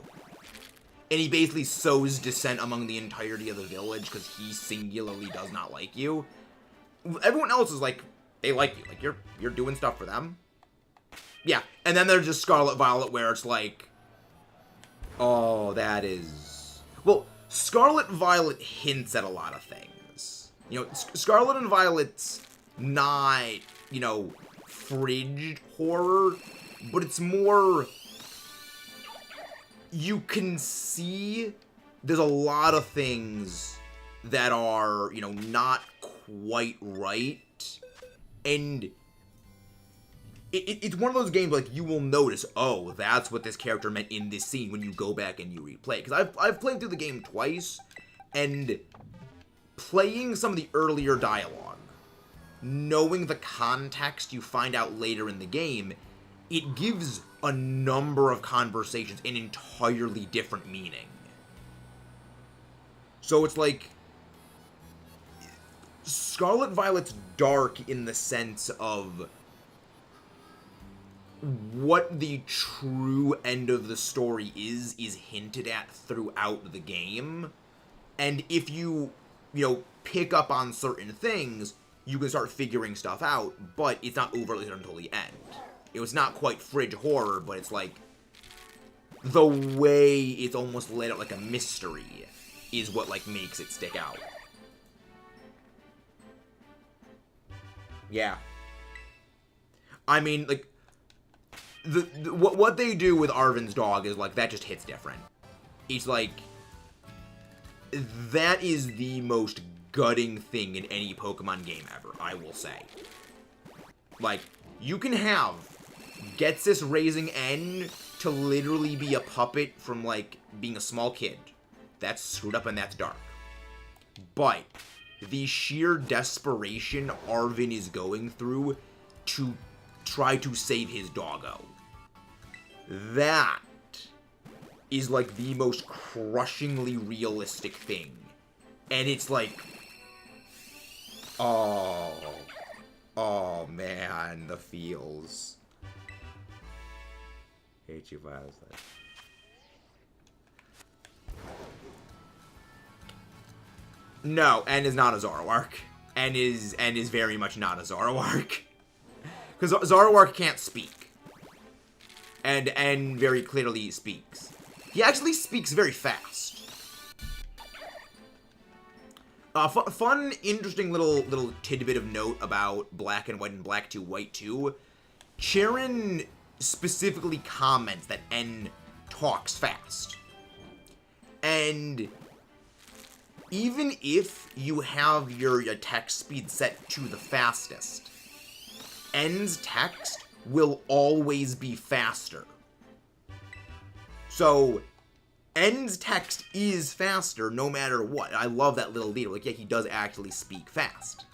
And he basically sows dissent among the entirety of the village because he singularly does not like you. Everyone else is like, they like you. Like, you're doing stuff for them. Yeah, and then there's just Scarlet Violet where it's like, oh, that is... Well, Scarlet Violet hints at a lot of things. You know, Scarlet and Violet's not, you know, fridge horror, but it's more... You can see there's a lot of things that are, you know, not quite right, and it's one of those games, like, you will notice, oh, that's what this character meant in this scene when you go back and you replay. Because I've played through the game twice, and playing some of the earlier dialogue, knowing the context you find out later in the game, it gives a number of conversations an entirely different meaning. So it's like, Scarlet Violet's dark in the sense of what the true end of the story is hinted at throughout the game. And if you know, pick up on certain things, you can start figuring stuff out, but it's not overly until the end. It was not quite fridge horror, but it's like, the way it's almost laid out like a mystery is what, like, makes it stick out. Yeah. I mean, like, what they do with Arven's dog is, like, that just hits different. It's like, that is the most gutting thing in any Pokemon game ever, I will say. Like, you can have Getsis raising N to literally be a puppet from, like, being a small kid. That's screwed up and that's dark. But the sheer desperation Arven is going through to try to save his doggo, that is, like, the most crushingly realistic thing. And it's like, oh man, the feels. Hate you, Violet. No, N is not a Zoroark. N is very much not a Zoroark. Because Zoroark can't speak. And N very clearly speaks. He actually speaks very fast. Fun, interesting little tidbit of note about Black and White and Black 2, White 2. Charon specifically comments that N talks fast. And even if you have your text speed set to the fastest, N's text will always be faster. So N's text is faster no matter what. I love that little detail. Like, yeah, he does actually speak fast.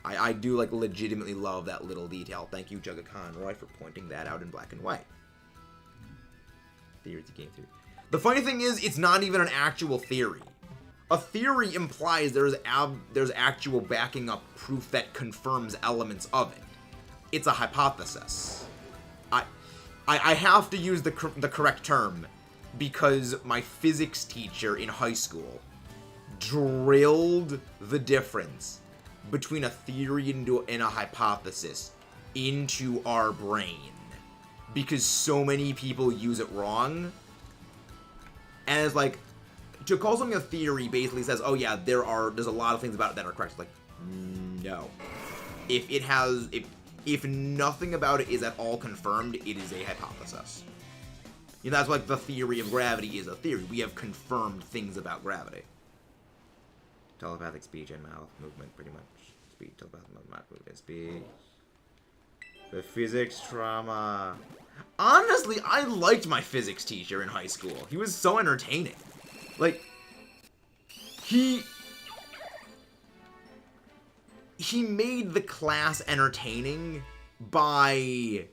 I do, like, legitimately love that little detail. Thank you, Jugga Conroy, for pointing that out in Black and White. Theory to game theory. The funny thing is, it's not even an actual theory. A theory implies there's actual backing up proof that confirms elements of it. It's a hypothesis. I have to use the correct term because my physics teacher in high school drilled the difference between a theory and a hypothesis into our brain because so many people use it wrong. And it's like, to call something a theory basically says, oh yeah, there's a lot of things about it that are correct. It's like, no. If nothing about it is at all confirmed, it is a hypothesis. You know, that's like the theory of gravity is a theory. We have confirmed things about gravity. Telepathic speech and mouth movement, pretty much. Speech, telepathic mouth movement, speech. The physics trauma. Honestly, I liked my physics teacher in high school. He was so entertaining. Like, he made the class entertaining by,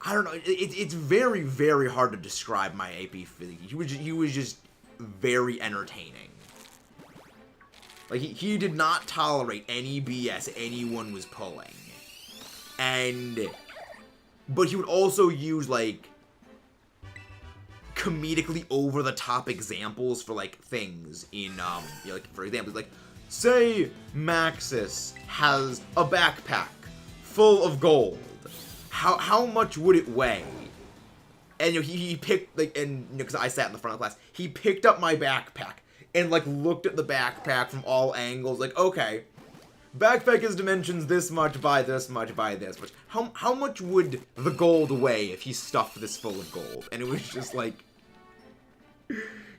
I don't know, it's very, very hard to describe my AP physics. He was just very entertaining. Like, he did not tolerate any BS anyone was pulling. But he would also use, like, comedically over-the-top examples for, like, things in, you know, like, for example, like, say Maxis has a backpack full of gold. How much would it weigh? And, you know, he picked, like, and, you know, because I sat in the front of the class, he picked up my backpack and, like, looked at the backpack from all angles, like, okay, backpack is dimensions this much by this much by this much. How much would the gold weigh if he stuffed this full of gold? And it was just like,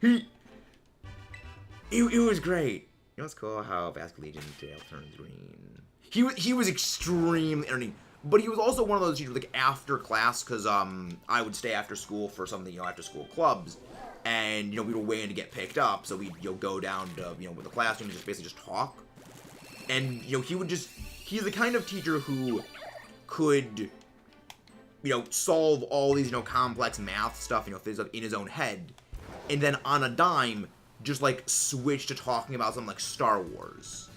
it was great. You know what's cool? How Basque Legion tail turns green. He was extremely entertaining. But he was also one of those teachers, like, after class, because, I would stay after school for something, you know, after school clubs. And, you know, we were waiting to get picked up, so we'd, you know, go down to, you know, with the classroom and just basically just talk. And, you know, he's the kind of teacher who could, you know, solve all these, you know, complex math stuff, you know, things in his own head. And then on a dime, just, like, switch to talking about something like Star Wars.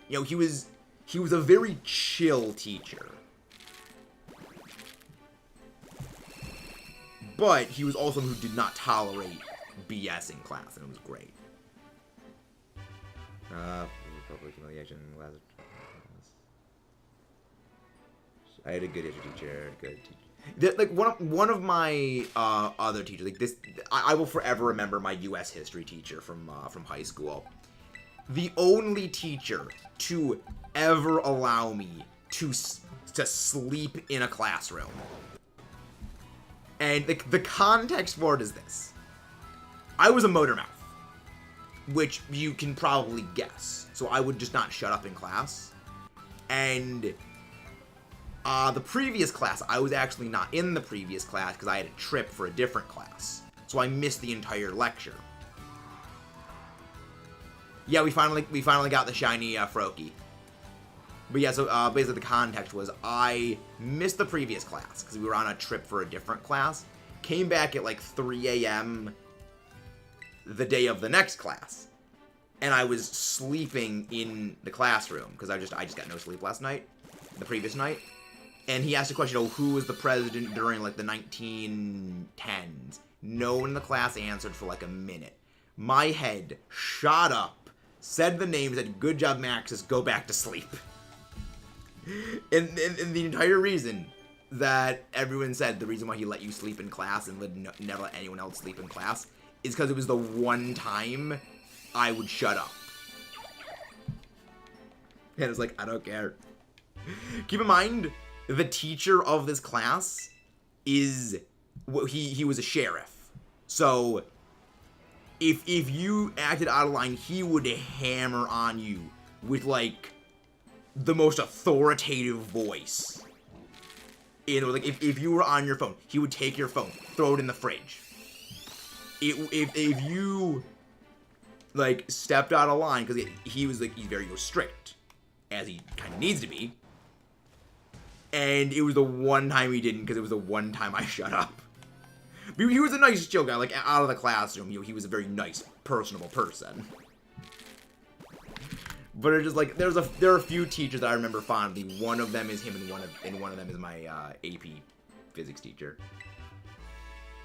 You know, he was a very chill teacher. But he was also someone who did not tolerate BS in class, and it was great. Public humiliation. I had a good teacher. Like one of my other teachers, like this, I will forever remember my U.S. history teacher from high school. The only teacher to ever allow me to sleep in a classroom. And the context for it is this. I was a motor mouth, which you can probably guess. So I would just not shut up in class. And the previous class, I was actually not in the previous class because I had a trip for a different class. So I missed the entire lecture. Yeah, we finally got the shiny FROAKIE. But yeah, so basically the context was I missed the previous class because we were on a trip for a different class. Came back at like 3 a.m. the day of the next class. And I was sleeping in the classroom because I just got no sleep last night, the previous night. And he asked a question, who was the president during like the 1910s? No one in the class answered for like a minute. My head shot up, said the name, said, "Good job, Maxis, go back to sleep." And the entire reason that everyone said the reason why he let you sleep in class and never let anyone else sleep in class is because it was the one time I would shut up. And it's like, I don't care. Keep in mind, the teacher of this class is, he was a sheriff. So, if you acted out of line, he would hammer on you with, like, the most authoritative voice. You know, like, if you were on your phone, he would take your phone, throw it in the fridge. If you, like, stepped out of line, because he was, like, he's very strict, as he kind of needs to be. And it was the one time he didn't, because it was the one time I shut up. But he was a nice, chill guy, like, out of the classroom, you know, he was a very nice, personable person. But it's just like there are a few teachers that I remember fondly. One of them is him, and one of them is my AP physics teacher.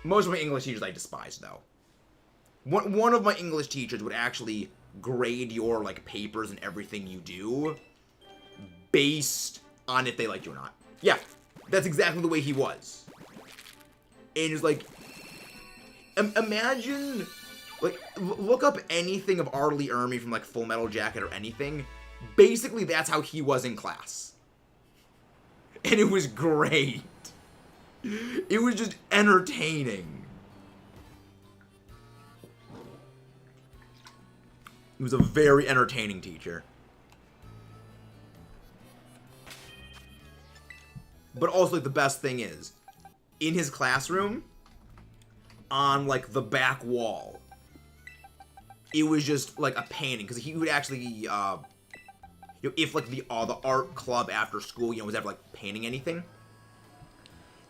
Most of my English teachers I despise, though. One of my English teachers would actually grade your like papers and everything you do based on if they liked you or not. Yeah, that's exactly the way he was. And it's like, imagine. Like, look up anything of R. Lee Ermey from, like, Full Metal Jacket or anything. Basically, that's how he was in class. And it was great. It was just entertaining. He was a very entertaining teacher. But also, like, the best thing is, in his classroom, on, like, the back wall, it was just, like, a painting. Because he would actually, you know, if, like, the art club after school, you know, was ever, like, painting anything,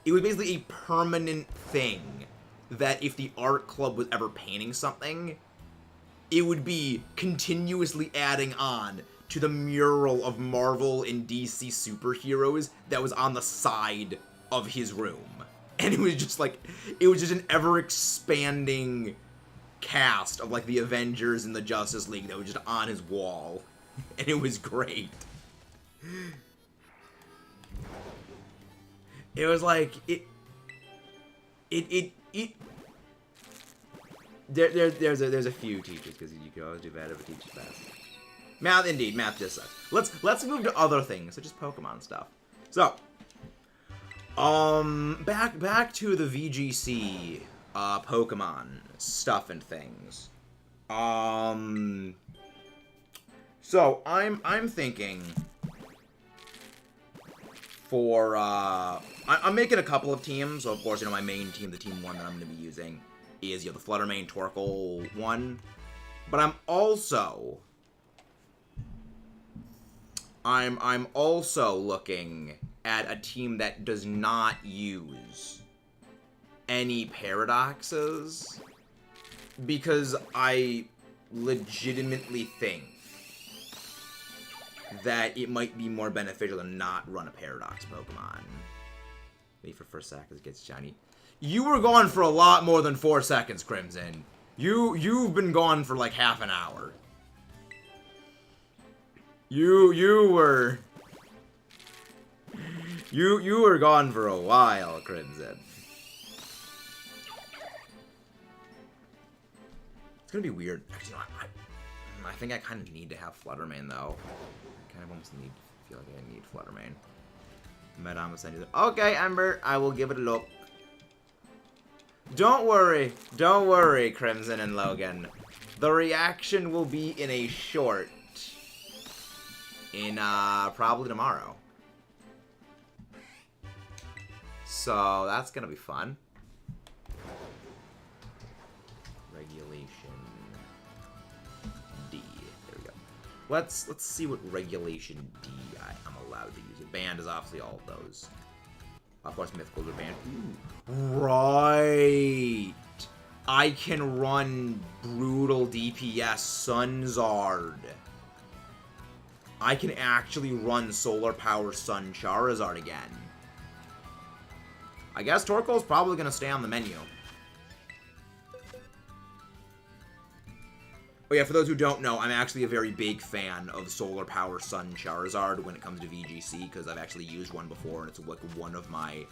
it was basically a permanent thing that if the art club was ever painting something, it would be continuously adding on to the mural of Marvel and DC superheroes that was on the side of his room. And it was just like, it was just an ever-expanding cast of, like, the Avengers and the Justice League that was just on his wall. And it was great. It was like, there's a few teachers, because you can always do bad if a teacher's bad. Math, indeed, math just sucks. Let's move to other things, such as Pokemon stuff. So, back to the VGC, Pokemon stuff and things. So I'm thinking for I'm making a couple of teams. So of course, you know, my main team, the team one that I'm going to be using, is, you know, the Fluttermane Torkoal one. But I'm also looking at a team that does not use any paradoxes, because I legitimately think that it might be more beneficial to not run a paradox Pokemon. Wait for 4 seconds, gets shiny. You were gone for a lot more than 4 seconds, Crimson. You've been gone for like half an hour. You were gone for a while, Crimson. It's gonna be weird. Actually, you know, I think I kind of need to have Fluttermane though. I kind of almost feel like I need Fluttermane. Madame will send you. Okay, Ember, I will give it a look. Don't worry, Crimson and Logan. The reaction will be in a short. In probably tomorrow. So that's gonna be fun. Regulation D. There we go. Let's see what regulation D I'm allowed to use. Banned is obviously all of those. Of course, mythicals are banned. Ooh. Right. I can run brutal DPS Sunzard. I can actually run Solar Power Sun Charizard again. I guess Torkoal's probably going to stay on the menu. Oh yeah, for those who don't know, I'm actually a very big fan of Solar Power Sun Charizard when it comes to VGC, because I've actually used one before, and it's like one of my...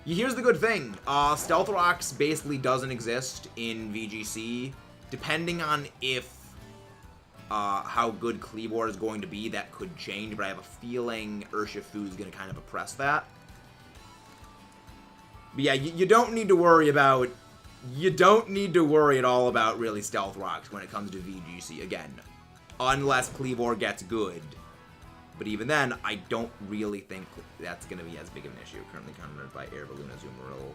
Here's the good thing. Stealth Rocks basically doesn't exist in VGC. Depending on if how good Kleavor is going to be, that could change, but I have a feeling Urshifu is going to kind of oppress that. But yeah, you don't need to worry about... You don't need to worry at all about really Stealth Rocks when it comes to VGC, again. Unless Kleavor gets good. But even then, I don't really think that's going to be as big of an issue. Currently countered by Air Balloon, Azumarill,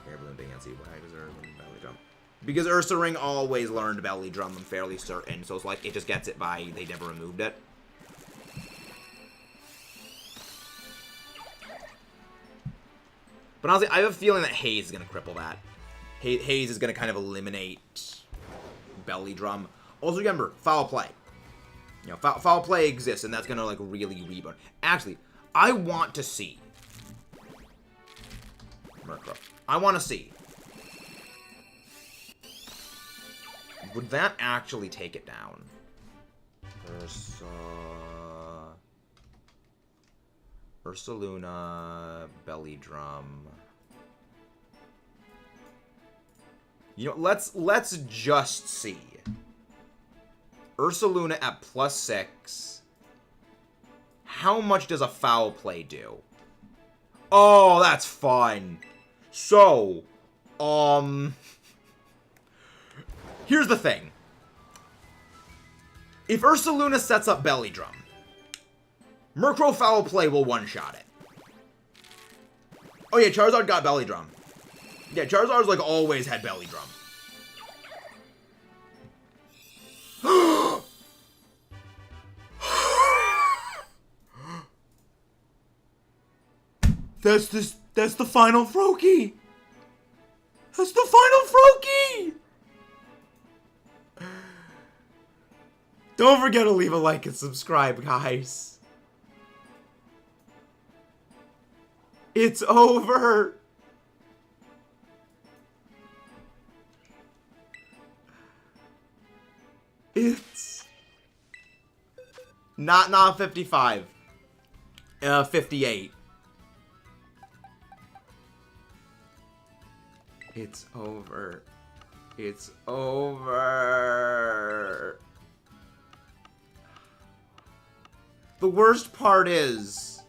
Air Balloon, Banshee, why does Belly Drum? Because Ursaring always learned Belly Drum, I'm fairly certain, so it's like it just gets it by they never removed it. But honestly, I have a feeling that Haze is going to cripple that. Haze is going to kind of eliminate Belly Drum. Also remember, Foul Play. You know, foul Play exists, and that's going to, like, really reboot. Actually, I want to see. Murkrow. I want to see. Would that actually take it down? Ursaluna, Belly Drum. You know, let's just see. Ursaluna at +6. How much does a Foul Play do? Oh, that's fun. So, here's the thing. If Ursaluna sets up Belly Drum, Murkrow Foul Play will one-shot it. Oh yeah, Charizard got Belly Drum. Yeah, Charizard's like always had Belly Drum. That's the final Froakie! That's the final Froakie! Don't forget to leave a like and subscribe, guys. It's over! It's... Not 55. 58. It's over. It's over. The worst part is,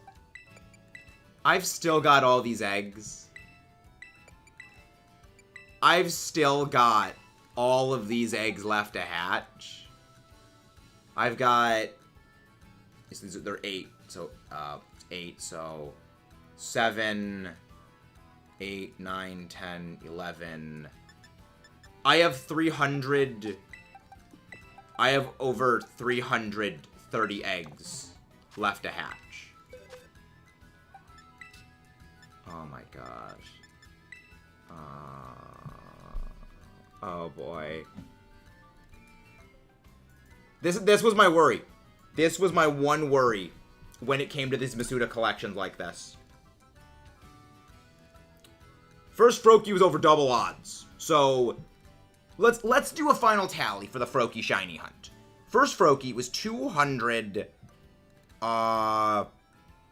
I've still got all these eggs. I've still got all of these eggs left to hatch. I've got, they're 8, so, 8, so 7, 8, 9, 10, 11. I have 300, I have over 330 eggs left to hatch. Oh my gosh. Oh boy. This was my worry. This was my one worry when it came to these Masuda collections like this. First Froakie was over double odds. So let's do a final tally for the Froakie shiny hunt. First Froakie was 202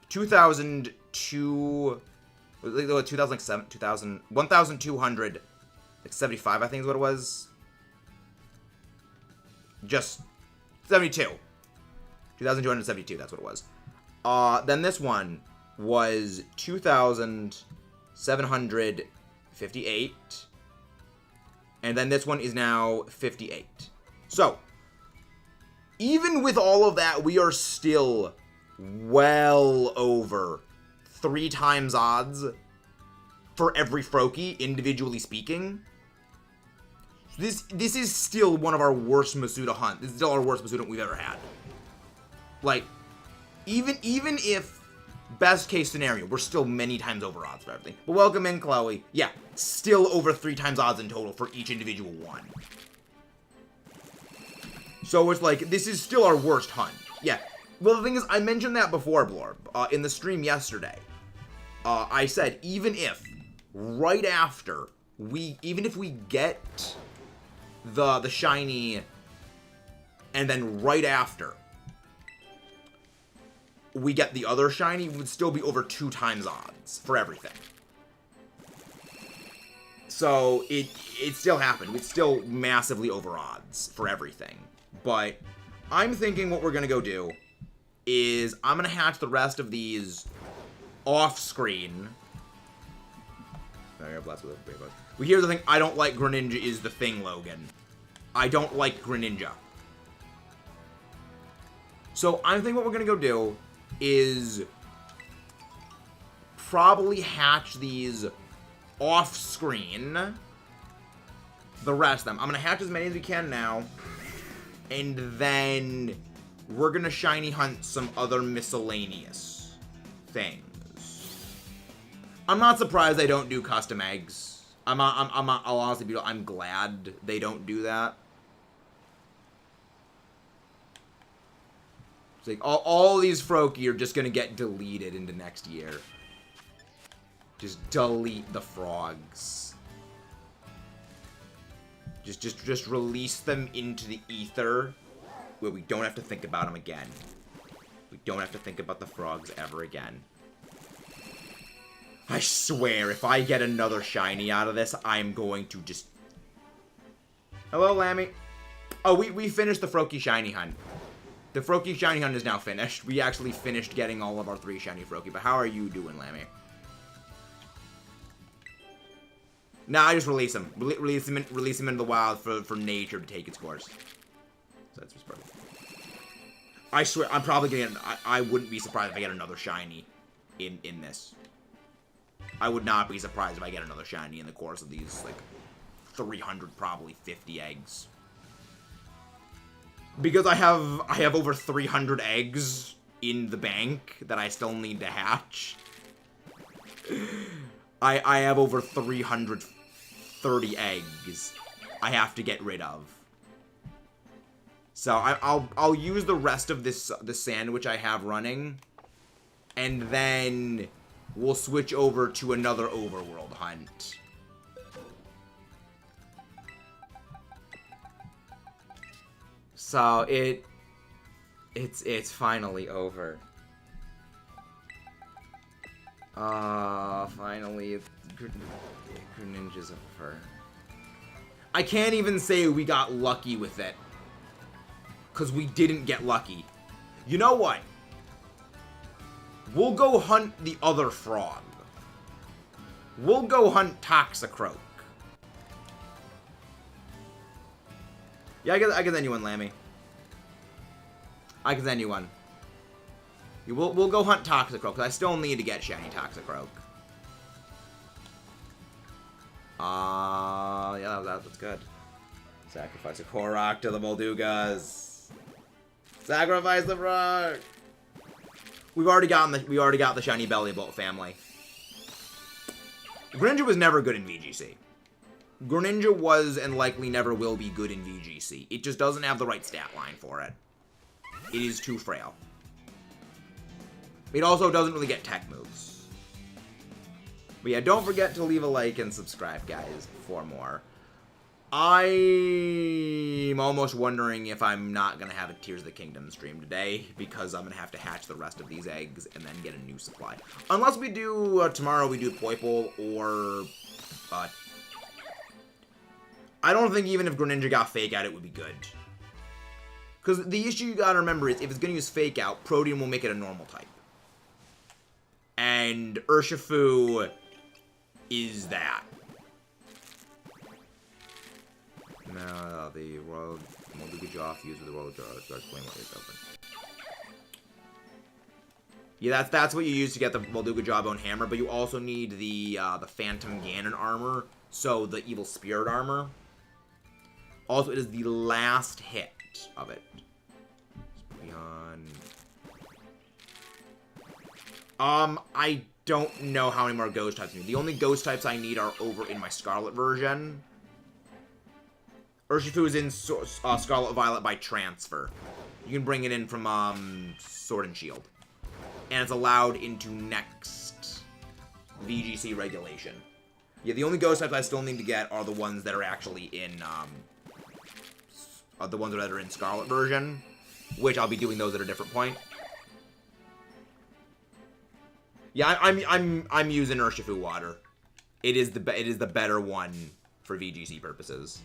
2007 2000 1275 I think is what it was. Just 72. 2272, that's what it was. Then this one was 2758. And then this one is now 58. So, even with all of that, we are still well over 3 times odds for every Froakie, individually speaking. This is still one of our worst Masuda hunts. This is still our worst Masuda hunt we've ever had. Like, even if best case scenario, we're still many times over odds for everything. But welcome in, Chloe. Yeah, still over 3 times odds in total for each individual one. So it's like, this is still our worst hunt. Yeah. Well, the thing is, I mentioned that before, Blorb, in the stream yesterday. I said, even if, right after, even if we get the shiny, and then right after we get the other shiny, it would still be over 2 times odds for everything. So, it still happened. It's still massively over odds for everything. But I'm thinking what we're going to go do is I'm going to hatch the rest of these off-screen. Well, here's the thing. I don't like Greninja is the thing, Logan. I don't like Greninja. So I'm thinking what we're going to go do is probably hatch these off-screen. The rest of them. I'm going to hatch as many as we can now. And then we're going to shiny hunt some other miscellaneous things. I'm not surprised they don't do custom eggs. I'll honestly be, I'm glad they don't do that. It's like, all these Froakie are just going to get deleted into next year. Just delete the frogs. Just release them into the ether where we don't have to think about them again. We don't have to think about the frogs ever again. I swear, if I get another shiny out of this, I'm going to just... Hello, Lammy. Oh, we finished the Froakie shiny hunt. The Froakie shiny hunt is now finished. We actually finished getting all of our 3 shiny Froakie, but how are you doing, Lammy? Nah, I just release him. Release him into the wild for nature to take its course. So that's just perfect. I swear, I'm probably gonna get, I wouldn't be surprised if I get another shiny in this. I would not be surprised if I get another shiny in the course of these, like, 300, probably 50 eggs. Because I have over 300 eggs in the bank that I still need to hatch. I have over 330 eggs I have to get rid of. So I'll use the rest of the sandwich I have running, and then we'll switch over to another overworld hunt. So it's finally over. Finally, Greninja's over. I can't even say we got lucky with it, because we didn't get lucky. You know what? We'll go hunt the other frog. We'll go hunt Toxicroak. Yeah, I can send you one, Lammy. I can send you one. We'll go hunt Toxicroak, because I still need to get shiny Toxicroak. Yeah, that's good. Sacrifice a Korok to the Moldugas. Sacrifice the frog. We already got the shiny Belly Bolt family. Greninja was never good in VGC. Greninja was and likely never will be good in VGC. It just doesn't have the right stat line for it. It is too frail. It also doesn't really get tech moves. But yeah, don't forget to leave a like and subscribe, guys, for more. I'm almost wondering if I'm not going to have a Tears of the Kingdom stream today, because I'm going to have to hatch the rest of these eggs and then get a new supply. Unless we do, tomorrow we do Poipole, or, I don't think even if Greninja got Fake Out, it would be good. Because the issue you gotta remember is, if it's going to use Fake Out, Protean will make it a normal type. And Urshifu is that. No, the World Molduga Jaw fused with the World Jaw starts playing while it's open. Yeah, that's what you use to get the Molduga Jawbone Hammer, but you also need the Phantom Ganon armor, so the Evil Spirit armor. Also, it is the last hit of it. I don't know how many more ghost types I need. The only ghost types I need are over in my Scarlet version. Urshifu is in Scarlet Violet by transfer. You can bring it in from Sword and Shield. And it's allowed into next VGC regulation. Yeah, the only ghost types I still need to get are the ones that are actually in, the ones that are in Scarlet version, which I'll be doing those at a different point. Yeah, I'm using Urshifu Water. It is the better one for VGC purposes.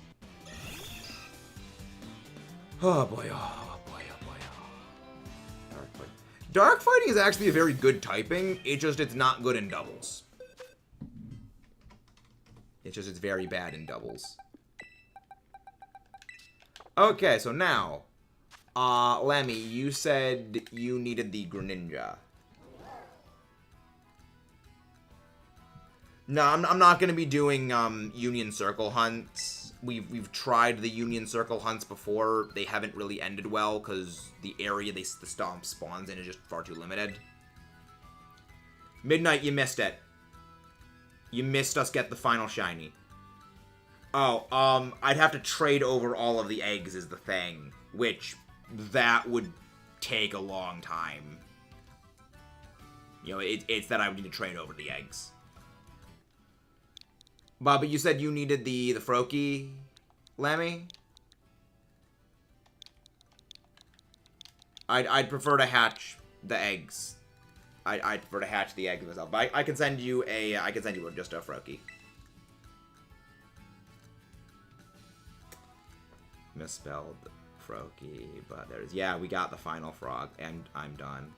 Oh boy, oh boy, oh boy, oh. Dark Fighting. Dark Fighting is actually a very good typing. It's not good in doubles. It's very bad in doubles. Okay, so now, Lemmy, you said you needed the Greninja. No, I'm not going to be doing Union Circle hunts. We've tried the Union Circle hunts before. They haven't really ended well because the area the stomp spawns in is just far too limited. Midnight, you missed it. You missed us get the final shiny. Oh, I'd have to trade over all of the eggs is the thing, which that would take a long time. You know, it's that I would need to trade over the eggs. But you said you needed the FROAKIE, Lemmy? I'd prefer to hatch the eggs. I'd prefer to hatch the eggs myself. But I can send you just a FROAKIE. Misspelled FROAKIE, but there's, yeah, we got the final frog, and I'm done.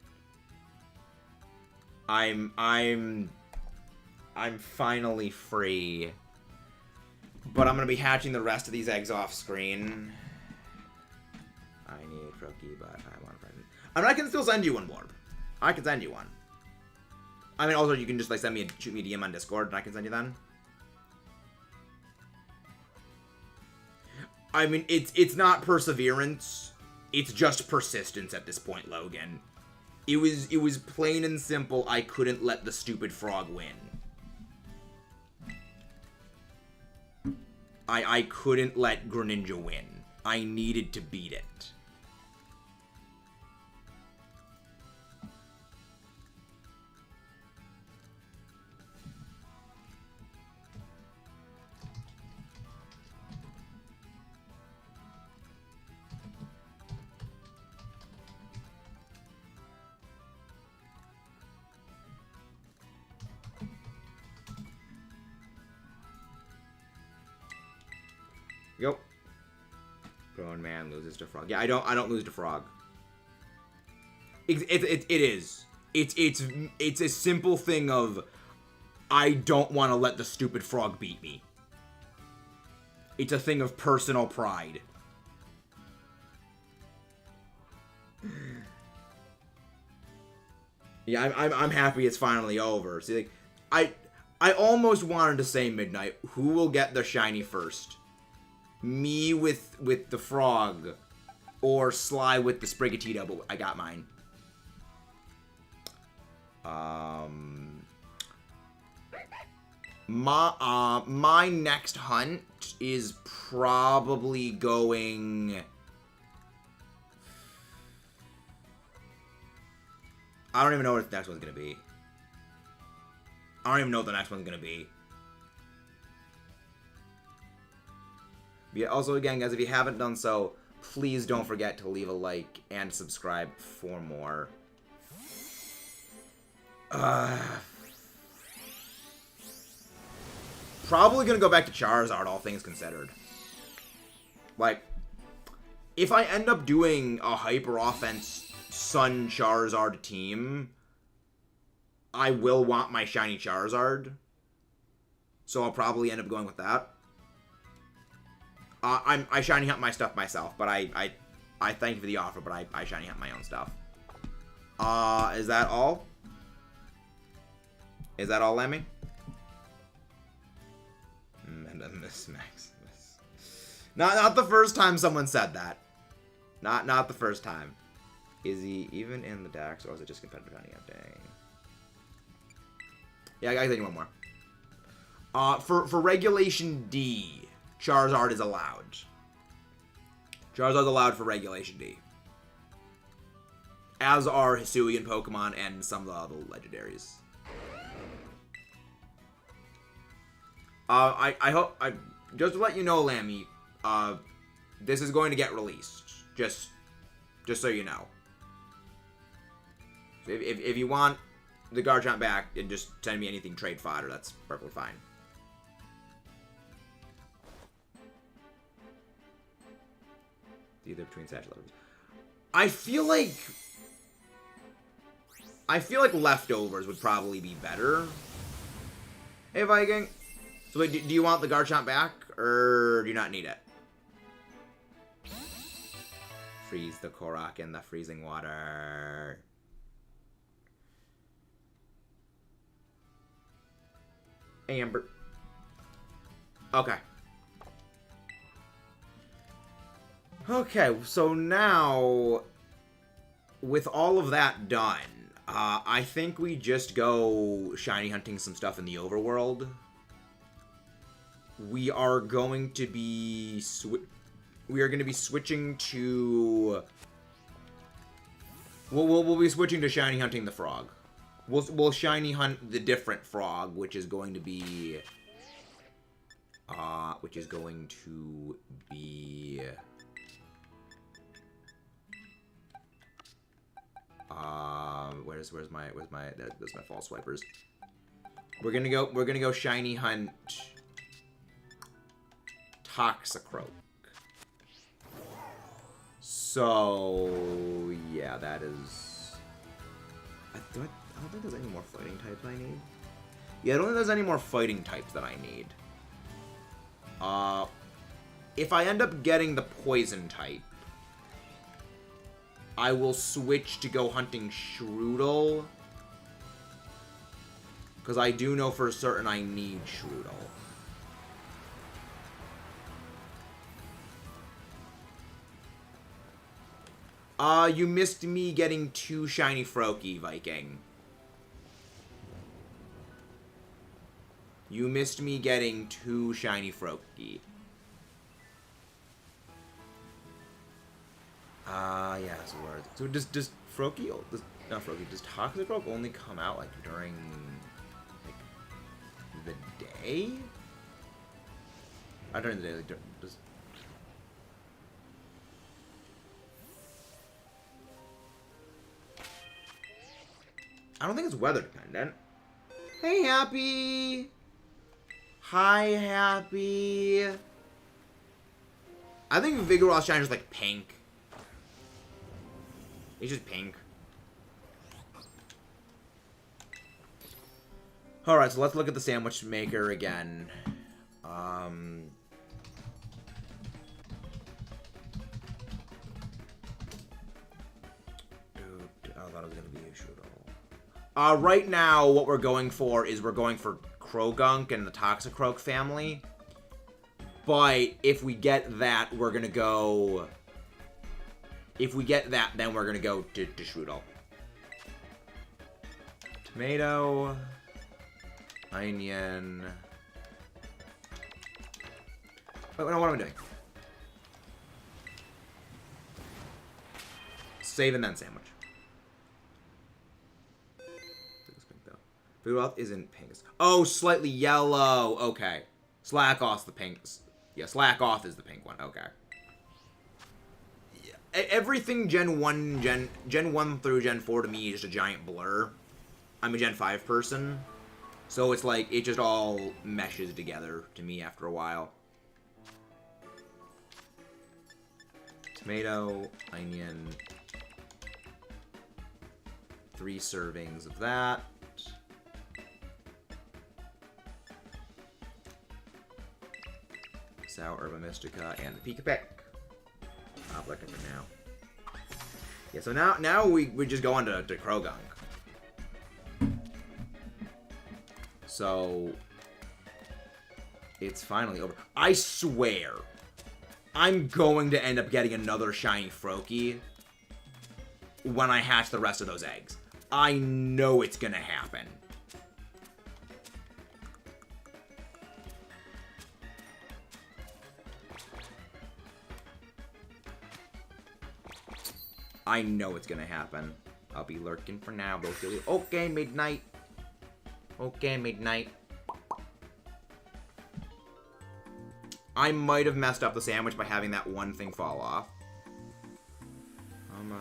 I'm finally free But I'm gonna be hatching the rest of these eggs off screen. I need FROAKIE, but I want pregnant. I mean, I can still send you one, Blorb. I can send you one. I mean, also, you can just, like, shoot me a DM on Discord, and I can send you then. I mean, it's not perseverance. It's just persistence at this point, Logan. It was plain and simple. I couldn't let the stupid frog win. I couldn't let Greninja win. I needed to beat it. Yep. Grown man loses to frog. Yeah, I don't lose to frog. It is. It's a simple thing of I don't want to let the stupid frog beat me. It's a thing of personal pride. Yeah, I'm happy it's finally over. See, like, I almost wanted to say Midnight. Who will get the shiny first? Me with the frog, or Sly with the Sprigatito, but I got mine. My next hunt is probably going. I don't even know what the next one's gonna be. I don't even know what the next one's gonna be. Yeah, also, again, guys, if you haven't done so, please don't forget to leave a like and subscribe for more. Probably gonna go back to Charizard, all things considered. Like, if I end up doing a Hyper Offense Sun Charizard team, I will want my shiny Charizard. So I'll probably end up going with that. I shiny hunt my stuff myself, but I thank you for the offer, but I shiny hunt my own stuff. Is that all? Is that all, Lemmy? Miss Max. Not the first time someone said that. Not the first time. Is he even in the Dex, or is it just competitive hunting? Dang. Yeah, I gotta think one more. For Regulation D, Charizard is allowed. Charizard's allowed for Regulation D. As are Hisuian Pokemon and some of the other legendaries. I hope, just to let you know, Lammy, this is going to get released. Just so you know. If you want the Garchomp back, and just send me anything trade fodder, that's perfectly fine. Either between satchel levels. I feel like leftovers would probably be better. Hey, Viking. So wait, do you want the Garchomp back, or do you not need it? Freeze the Korok in the freezing water. Amber. Okay. Okay, so now, with all of that done, I think we just go shiny hunting some stuff in the overworld. We are going to be switching to. We'll be switching to shiny hunting the frog. We'll shiny hunt the different frog, which is going to be. Where's my there's my false swipers. We're gonna go shiny hunt Toxicroak. So yeah, that is. I don't think there's any more fighting types I need. Yeah, I don't think there's any more fighting types that I need. If I end up getting the poison type, I will switch to go hunting Shroodle. Because I do know for certain I need Shroodle. You missed me getting 2 shiny FROAKIE, Viking. You missed me getting 2 shiny FROAKIE. Yeah, that's a word. So does FROAKIE, not FROAKIE, does Toxicroak only come out, like, during, like, the day? Not during the day, like, does... I don't think it's weather dependent. Hey, Happy! Hi, Happy! I think Vigoroth Shine is like pink. He's just pink. Alright, so let's look at the sandwich maker again. Dude, I thought it was gonna be a Shroodle. Right now, what we're going for is we're going for Croagunk and the Toxicroak family. But if we get that, we're gonna go... If we get that, then we're gonna go to Shroodle. Tomato. Onion. Wait, no, what am I doing? Save and then sandwich. Vigoroth isn't pink. Oh, slightly yellow. Okay. Slack Off's the pink. Yeah, Slack Off is the pink one. Okay. Yeah. Everything Gen 1, Gen 1 through Gen 4 to me is just a giant blur. I'm a Gen 5 person. So it's like, it just all meshes together to me after a while. Tomato, onion. 3 servings of that. Sour Herba Mystica and the Pika Pick. Not looking for now. Yeah, so now we just go on to Croagunk. So it's finally over. I swear, I'm going to end up getting another shiny FROAKIE when I hatch the rest of those eggs. I know it's gonna happen. I know it's gonna happen. I'll be lurking for now. Okay, midnight. Okay, midnight. I might have messed up the sandwich by having that one thing fall off. How much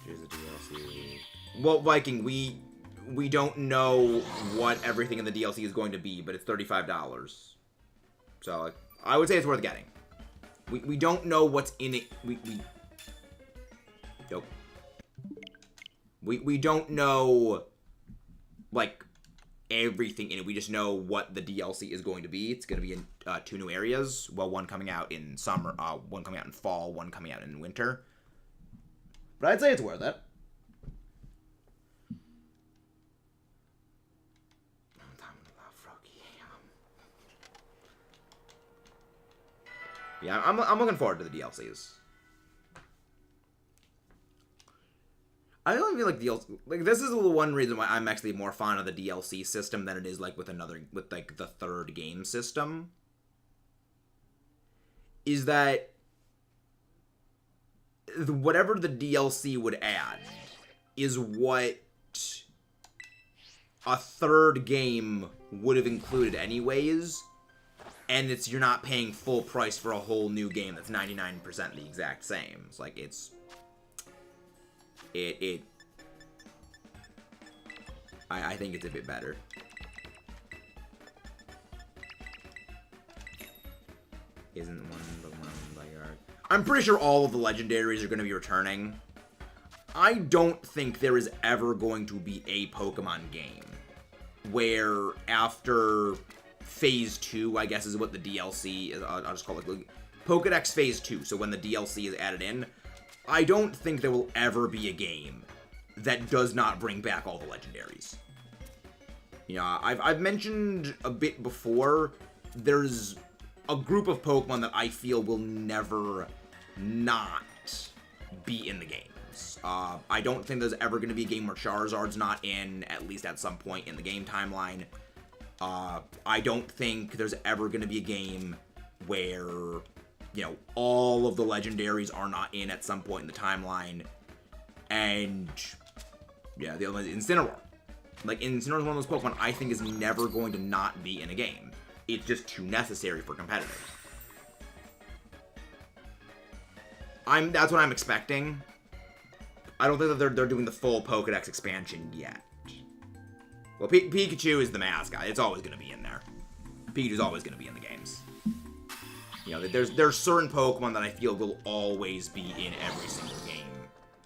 is the DLC? Well, Viking, we don't know what everything in the DLC is going to be, but it's $35. So I would say it's worth getting. We don't know what's in it. Nope. We don't know, like, everything in it. We just know what the DLC is going to be. It's going to be in 2 new areas. Well, one coming out in summer, one coming out in fall, one coming out in winter. But I'd say it's worth it. Yeah, I'm looking forward to the DLCs. I don't feel like DLC, like, this is the one reason why I'm actually more fond of the DLC system than it is, like, with like, the third game system. Is that whatever the DLC would add is what a third game would have included anyways, and you're not paying full price for a whole new game that's 99% the exact same. It's like, I think it's a bit better. Isn't one the one by yard? I'm pretty sure all of the legendaries are going to be returning. I don't think there is ever going to be a Pokemon game where after Phase 2, I guess, is what the DLC is. I'll just call it like, Pokedex Phase 2. So when the DLC is added in, I don't think there will ever be a game that does not bring back all the legendaries. You know, I've mentioned a bit before, there's a group of Pokemon that I feel will never not be in the games. I don't think there's ever going to be a game where Charizard's not in, at least at some point in the game timeline. I don't think there's ever going to be a game where, you know, all of the legendaries are not in at some point in the timeline. And, yeah, the other one is Incineroar. Like, Incineroar is one of those Pokemon I think is never going to not be in a game. It's just too necessary for competitors. That's what I'm expecting. I don't think that they're doing the full Pokedex expansion yet. Well, Pikachu is the mascot. It's always going to be in there. Pikachu's always going to be in the games. You know, there's certain Pokemon that I feel will always be in every single game.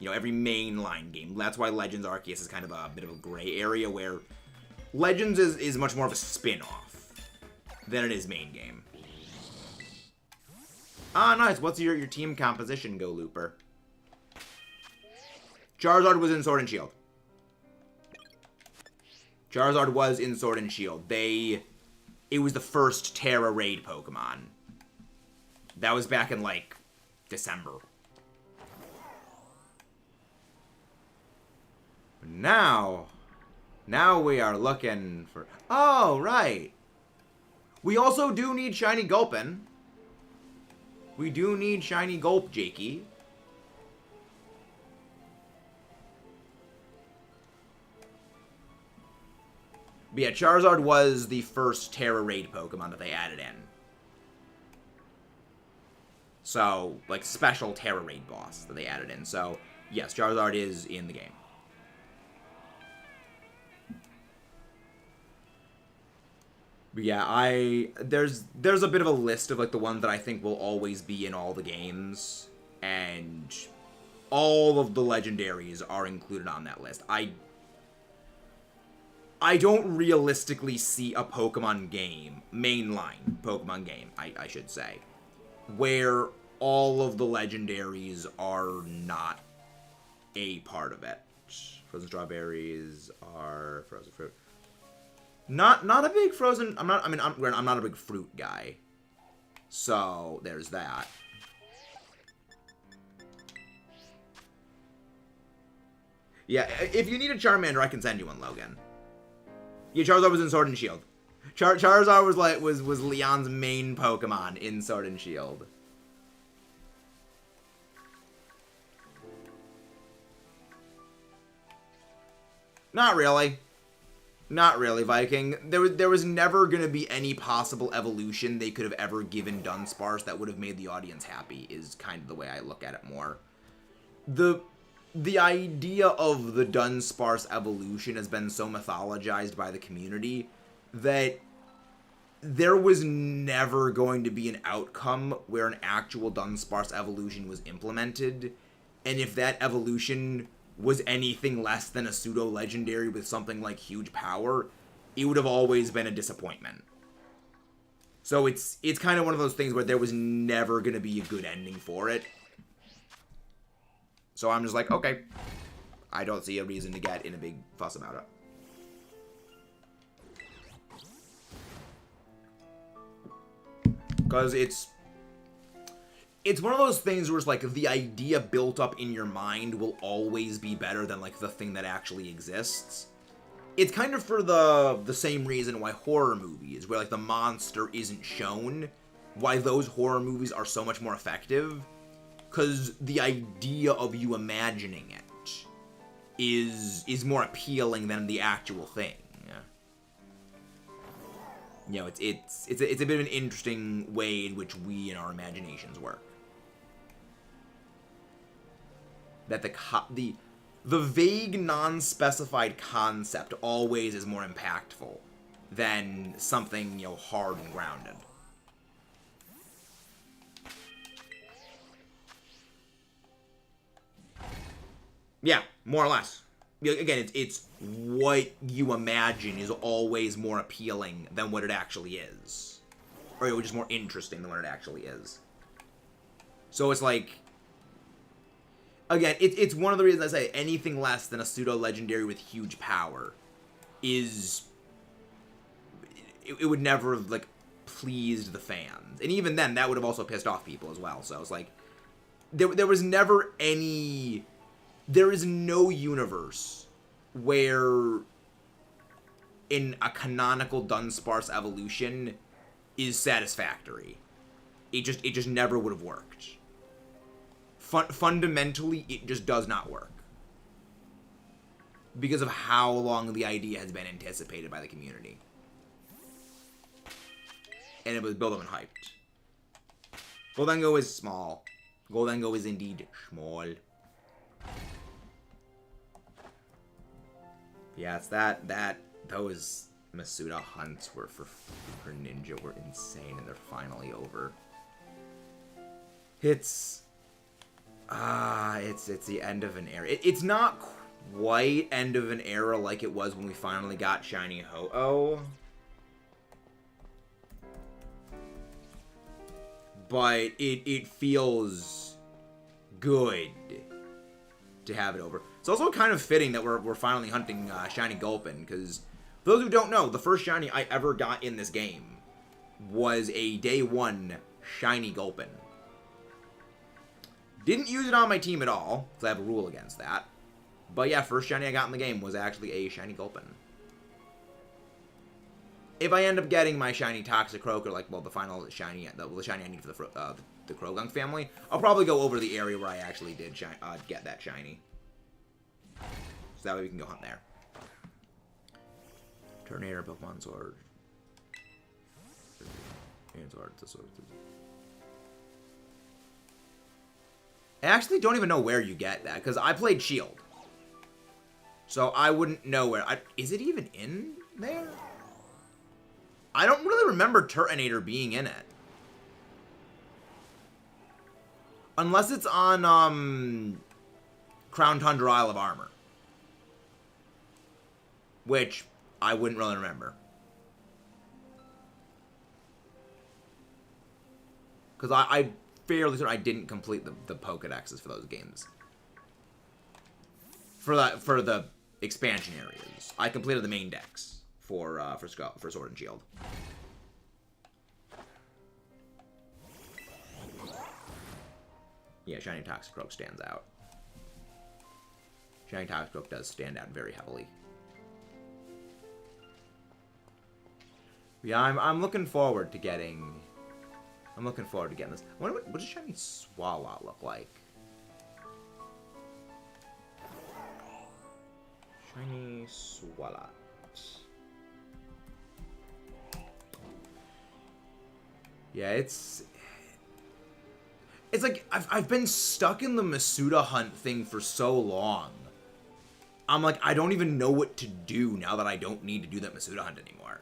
You know, every mainline game. That's why Legends Arceus is kind of a bit of a gray area, where Legends is much more of a spin-off than it is main game. Ah, nice. What's your team composition, Go Looper? Charizard was in Sword and Shield. Charizard was in Sword and Shield. It was the first Terra Raid Pokemon. That was back in, like, December. Now we are looking for... Oh, right. We also do need Shiny Gulpin. We do need Shiny Gulp, Jakey. But yeah, Charizard was the first Terra Raid Pokemon that they added in. So, like, special Terra Raid boss that they added in. So, yes, Charizard is in the game. But yeah, there's a bit of a list of, like, the ones that I think will always be in all the games. And all of the legendaries are included on that list. I don't realistically see a Pokemon game, mainline Pokemon game, I should say, where all of the legendaries are not a part of it. Frozen strawberries are frozen fruit. Not a big frozen. I'm not a big fruit guy. So there's that. Yeah, if you need a Charmander, I can send you one, Logan. Yeah, Charizard was in Sword and Shield. Charizard was Leon's main Pokemon in Sword and Shield. Not really. Not really, Viking. There was never going to be any possible evolution they could have ever given Dunsparce that would have made the audience happy, is kind of the way I look at it more. The idea of the Dunsparce evolution has been so mythologized by the community that there was never going to be an outcome where an actual Dunsparce evolution was implemented, and if that evolution was anything less than a pseudo-legendary with something like huge power, it would have always been a disappointment. So it's kind of one of those things where there was never going to be a good ending for it. So I'm just like, okay, I don't see a reason to get in a big fuss about it. Because it's one of those things where it's like the idea built up in your mind will always be better than like the thing that actually exists. It's kind of for the same reason why horror movies, where like the monster isn't shown, why those horror movies are so much more effective. Because the idea of you imagining it is more appealing than the actual thing. You know, it's a bit of an interesting way in which we and our imaginations work. That the vague, non-specified concept always is more impactful than something, you know, hard and grounded. Yeah, more or less. again, it's what you imagine is always more appealing than what it actually is. Or just more interesting than what it actually is. So it's like, again, it's one of the reasons I say anything less than a pseudo-legendary with huge power is, it would never have, like, pleased the fans. And even then, that would have also pissed off people as well. So it's like, there was never any, there is no universe where in a canonical Dunsparce evolution is satisfactory. It just never would have worked. Fundamentally, it just does not work. Because of how long the idea has been anticipated by the community. And it was built up and hyped. Goldengo is small. Goldengo is indeed small. Yeah, it's those Masuda hunts were for Ninja were insane, and they're finally over. It's the end of an era. It's not quite end of an era like it was when we finally got Shiny Ho-Oh. But it feels good to have it over. It's also kind of fitting that we're finally hunting Shiny Gulpin, because for those who don't know, the first Shiny I ever got in this game was a Day 1 Shiny Gulpin. Didn't use it on my team at all, because I have a rule against that. But yeah, first Shiny I got in the game was actually a Shiny Gulpin. If I end up getting my Shiny Toxicroak, or like, well, the final Shiny, the Shiny I need for the Krogunk family, I'll probably go over to the area where I actually did get that Shiny. So that way we can go hunt there. Tornado, Pokemon Sword. I actually don't even know where you get that, because I played Shield. So I wouldn't know where. Is it even in there? I don't really remember Turtonator being in it. Unless it's on, Crown Tundra Isle of Armor. Which I wouldn't really remember. Because I fairly certain I didn't complete the Pokedexes for those games. For the expansion areas. I completed the main decks for Sword and Shield. Yeah, Shiny Toxicroak stands out. Shiny Toxicroak does stand out very heavily. Yeah, I'm looking forward to getting. I'm looking forward to getting this. I wonder what does Shiny Swalot look like? Shiny Swalot. Yeah, it's like I've been stuck in the Masuda hunt thing for so long. I'm like, I don't even know what to do now that I don't need to do that Masuda hunt anymore.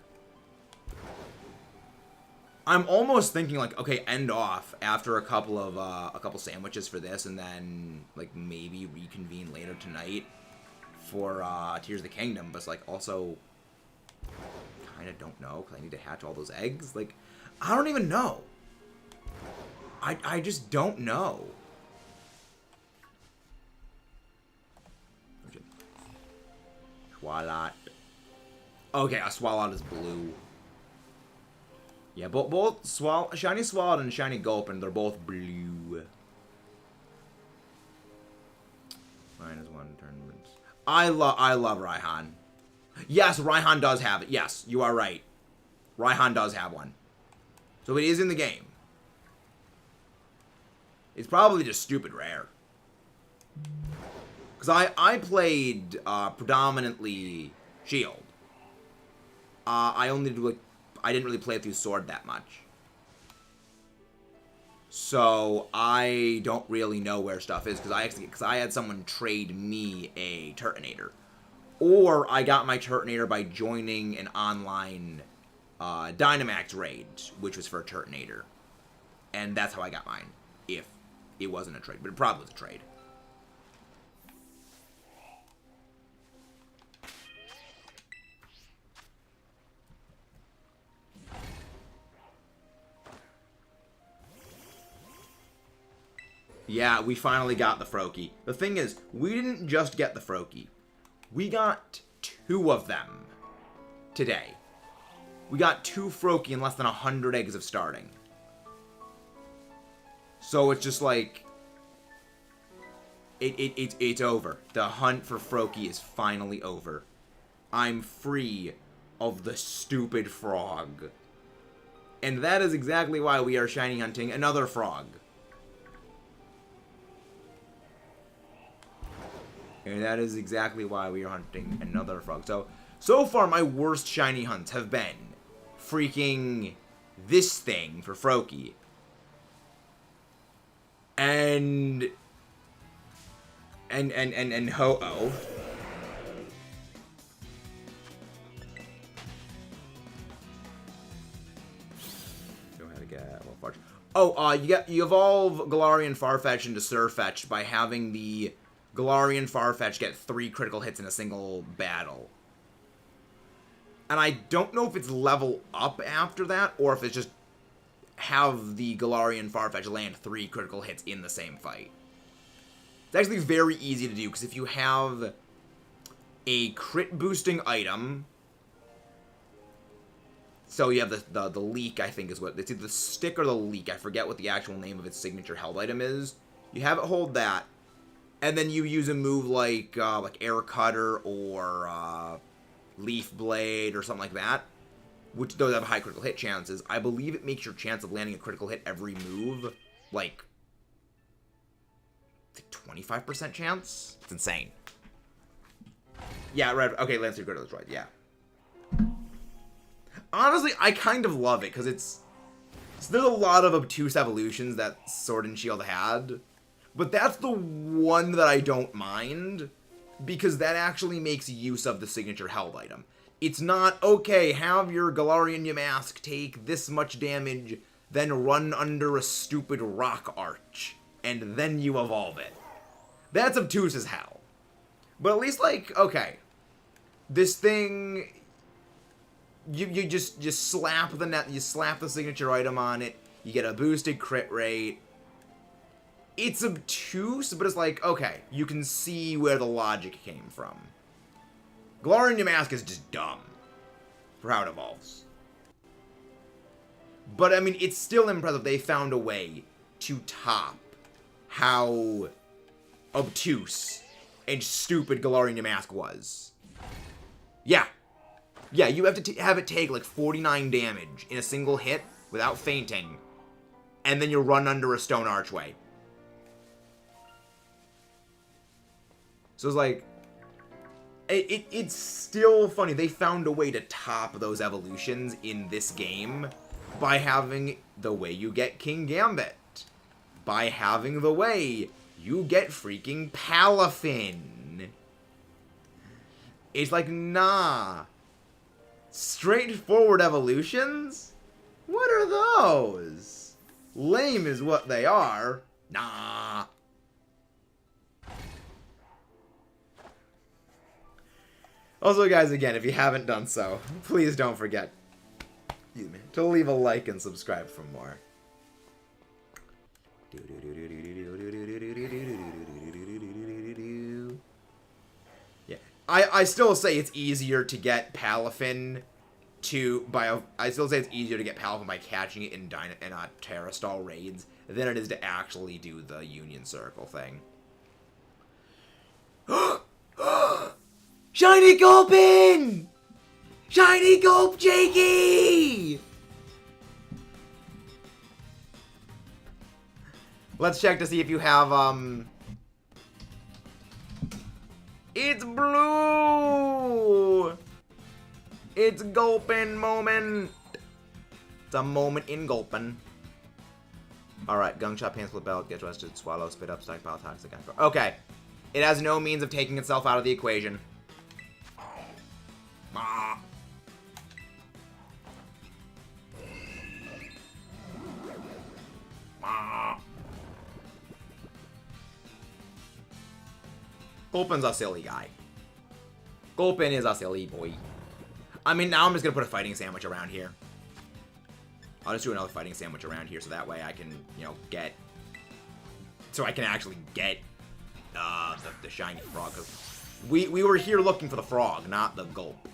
I'm almost thinking like, okay, end off after a couple sandwiches for this, and then like maybe reconvene later tonight for Tears of the Kingdom. But it's like also kind of don't know because I need to hatch all those eggs. Like, I don't even know. I just don't know. Swalot. Okay, a Swalot is blue. Yeah, both Shiny Swalot and Shiny Gulpin, they're both blue. Minus one tournament. I love Raihan. Yes, Raihan does have it. Yes, you are right. Raihan does have one. So it is in the game. It's probably just stupid rare. Because I played predominantly Shield. I only do like I didn't really play through Sword that much. So I don't really know where stuff is because I had someone trade me a Turtonator. Or I got my Turtonator by joining an online Dynamax raid, which was for a Turtonator. And that's how I got mine, if it wasn't a trade. But it probably was a trade. Yeah, we finally got the FROAKIE. The thing is, we didn't just get the FROAKIE. We got 2 of them today. We got 2 FROAKIE in less than 100 eggs of starting. So it's just like... It's over. The hunt for FROAKIE is finally over. I'm free of the stupid frog. And that is exactly why we are shiny hunting another frog. And that is exactly why we are hunting another frog. So far my worst shiny hunts have been freaking this thing for FROAKIE. And Ho-Oh. Go ahead and get Farfetch. Oh, you evolve Galarian Farfetch into Surfetch by having the Galarian Farfetch get 3 critical hits in a single battle. And I don't know if it's level up after that, or if it's just have the Galarian Farfetch land 3 critical hits in the same fight. It's actually very easy to do, because if you have a crit boosting item, so you have the leak, I think is what, it's either the stick or the leak, I forget what the actual name of its signature held item is. You have it hold that, and then you use a move like Air Cutter or Leaf Blade or something like that, which those have high critical hit chances. I believe it makes your chance of landing a critical hit every move, like 25% chance? It's insane. Yeah, right. Okay, Lancer Critical is right. Yeah. Honestly, I kind of love it, because there's a lot of obtuse evolutions that Sword and Shield had, but that's the one that I don't mind, because that actually makes use of the signature held item. It's not, okay, have your Galarian Yamask take this much damage, then run under a stupid rock arch, and then you evolve it. That's obtuse as hell. But at least, like, okay, this thing, you just slap the signature item on it, you get a boosted crit rate. It's obtuse, but it's like, okay, you can see where the logic came from. Galarian Yamask is just dumb for how it evolves. But, I mean, it's still impressive they found a way to top how obtuse and stupid Galarian Yamask was. Yeah. Yeah, you have to have it take, like, 49 damage in a single hit without fainting, and then you run under a stone archway. So it's like, it's still funny. They found a way to top those evolutions in this game by having the way you get King Gambit. By having the way you get freaking Palafin. It's like, nah. Straightforward evolutions? What are those? Lame is what they are. Nah. Also, guys, again, if you haven't done so, please don't forget to leave a like and subscribe for more. Yeah, I still say it's easier to get Palafin I still say it's easier to get Palafin by catching it in Terrastall raids than it is to actually do the Union Circle thing. Shiny Gulpin! Shiny Gulp Jakey! Let's check to see if you have, It's blue! It's Gulpin moment! It's a moment in Gulpin. Alright, Gungshot, Pan Split Belt, Get Rested, Swallow, Spit Up, Stockpile, Toxic, Anchor. Okay. It has no means of taking itself out of the equation. Ah. Ah. Gulpin's a silly guy. Gulpin is a silly boy. I mean, now I'm just gonna put a fighting sandwich around here. I'll just do another fighting sandwich around here so that way I can, you know, get so I can actually get the shiny frog. 'Cause we were here looking for the frog, not the gulp.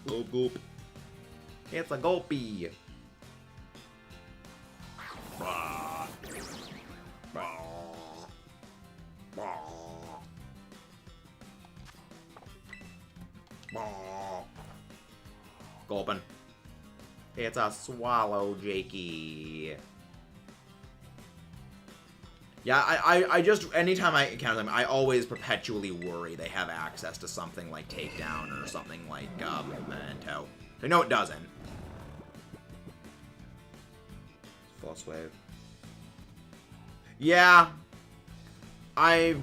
Gulp, gulp. It's a gulpy. Gulpin. It's a swallow, Jakey. Yeah, I just, anytime I encounter them, I always perpetually worry they have access to something like Takedown or something like Memento. No, it doesn't. False Wave. Yeah. I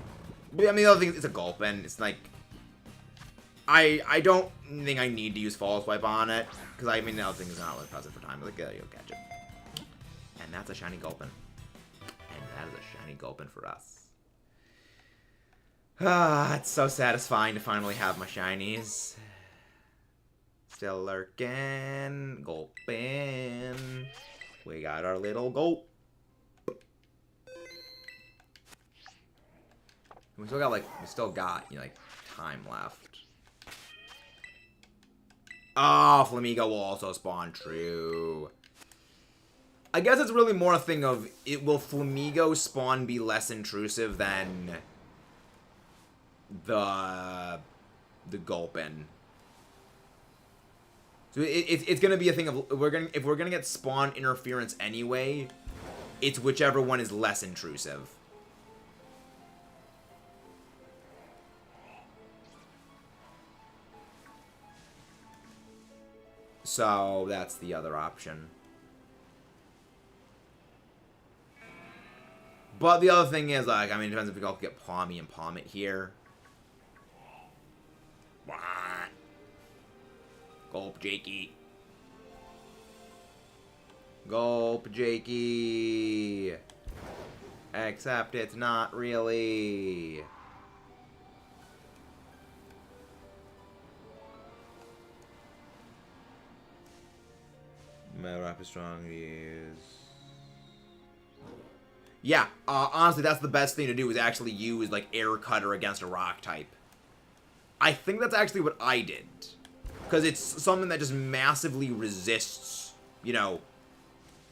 mean, the other thing, it's a Gulpin. It's like, I don't think I need to use False Swipe on it, because I mean, the other thing is not really present for time. Like, you'll catch it. And that's a shiny Gulpin. And that is a shiny Gulpin for us. Ah, it's so satisfying to finally have my shinies. Still lurking. Gulpin. We got our little Gulp. We still got, you know, like, time left. Oh, Flamigo will also spawn, true. I guess it's really more a thing of, will Flamigo spawn be less intrusive than the Gulpin? So it's gonna be a thing of, if we're gonna get spawn interference anyway, it's whichever one is less intrusive. So that's the other option. But the other thing is, like, I mean, it depends if we all get Palmy and Palm it here. Gulp, Jakey. Gulp, Jakey. Except it's not really. My Rapid Strong is... Yeah, honestly, that's the best thing to do, is actually use, like, Air Cutter against a rock type. I think that's actually what I did. Because it's something that just massively resists, you know,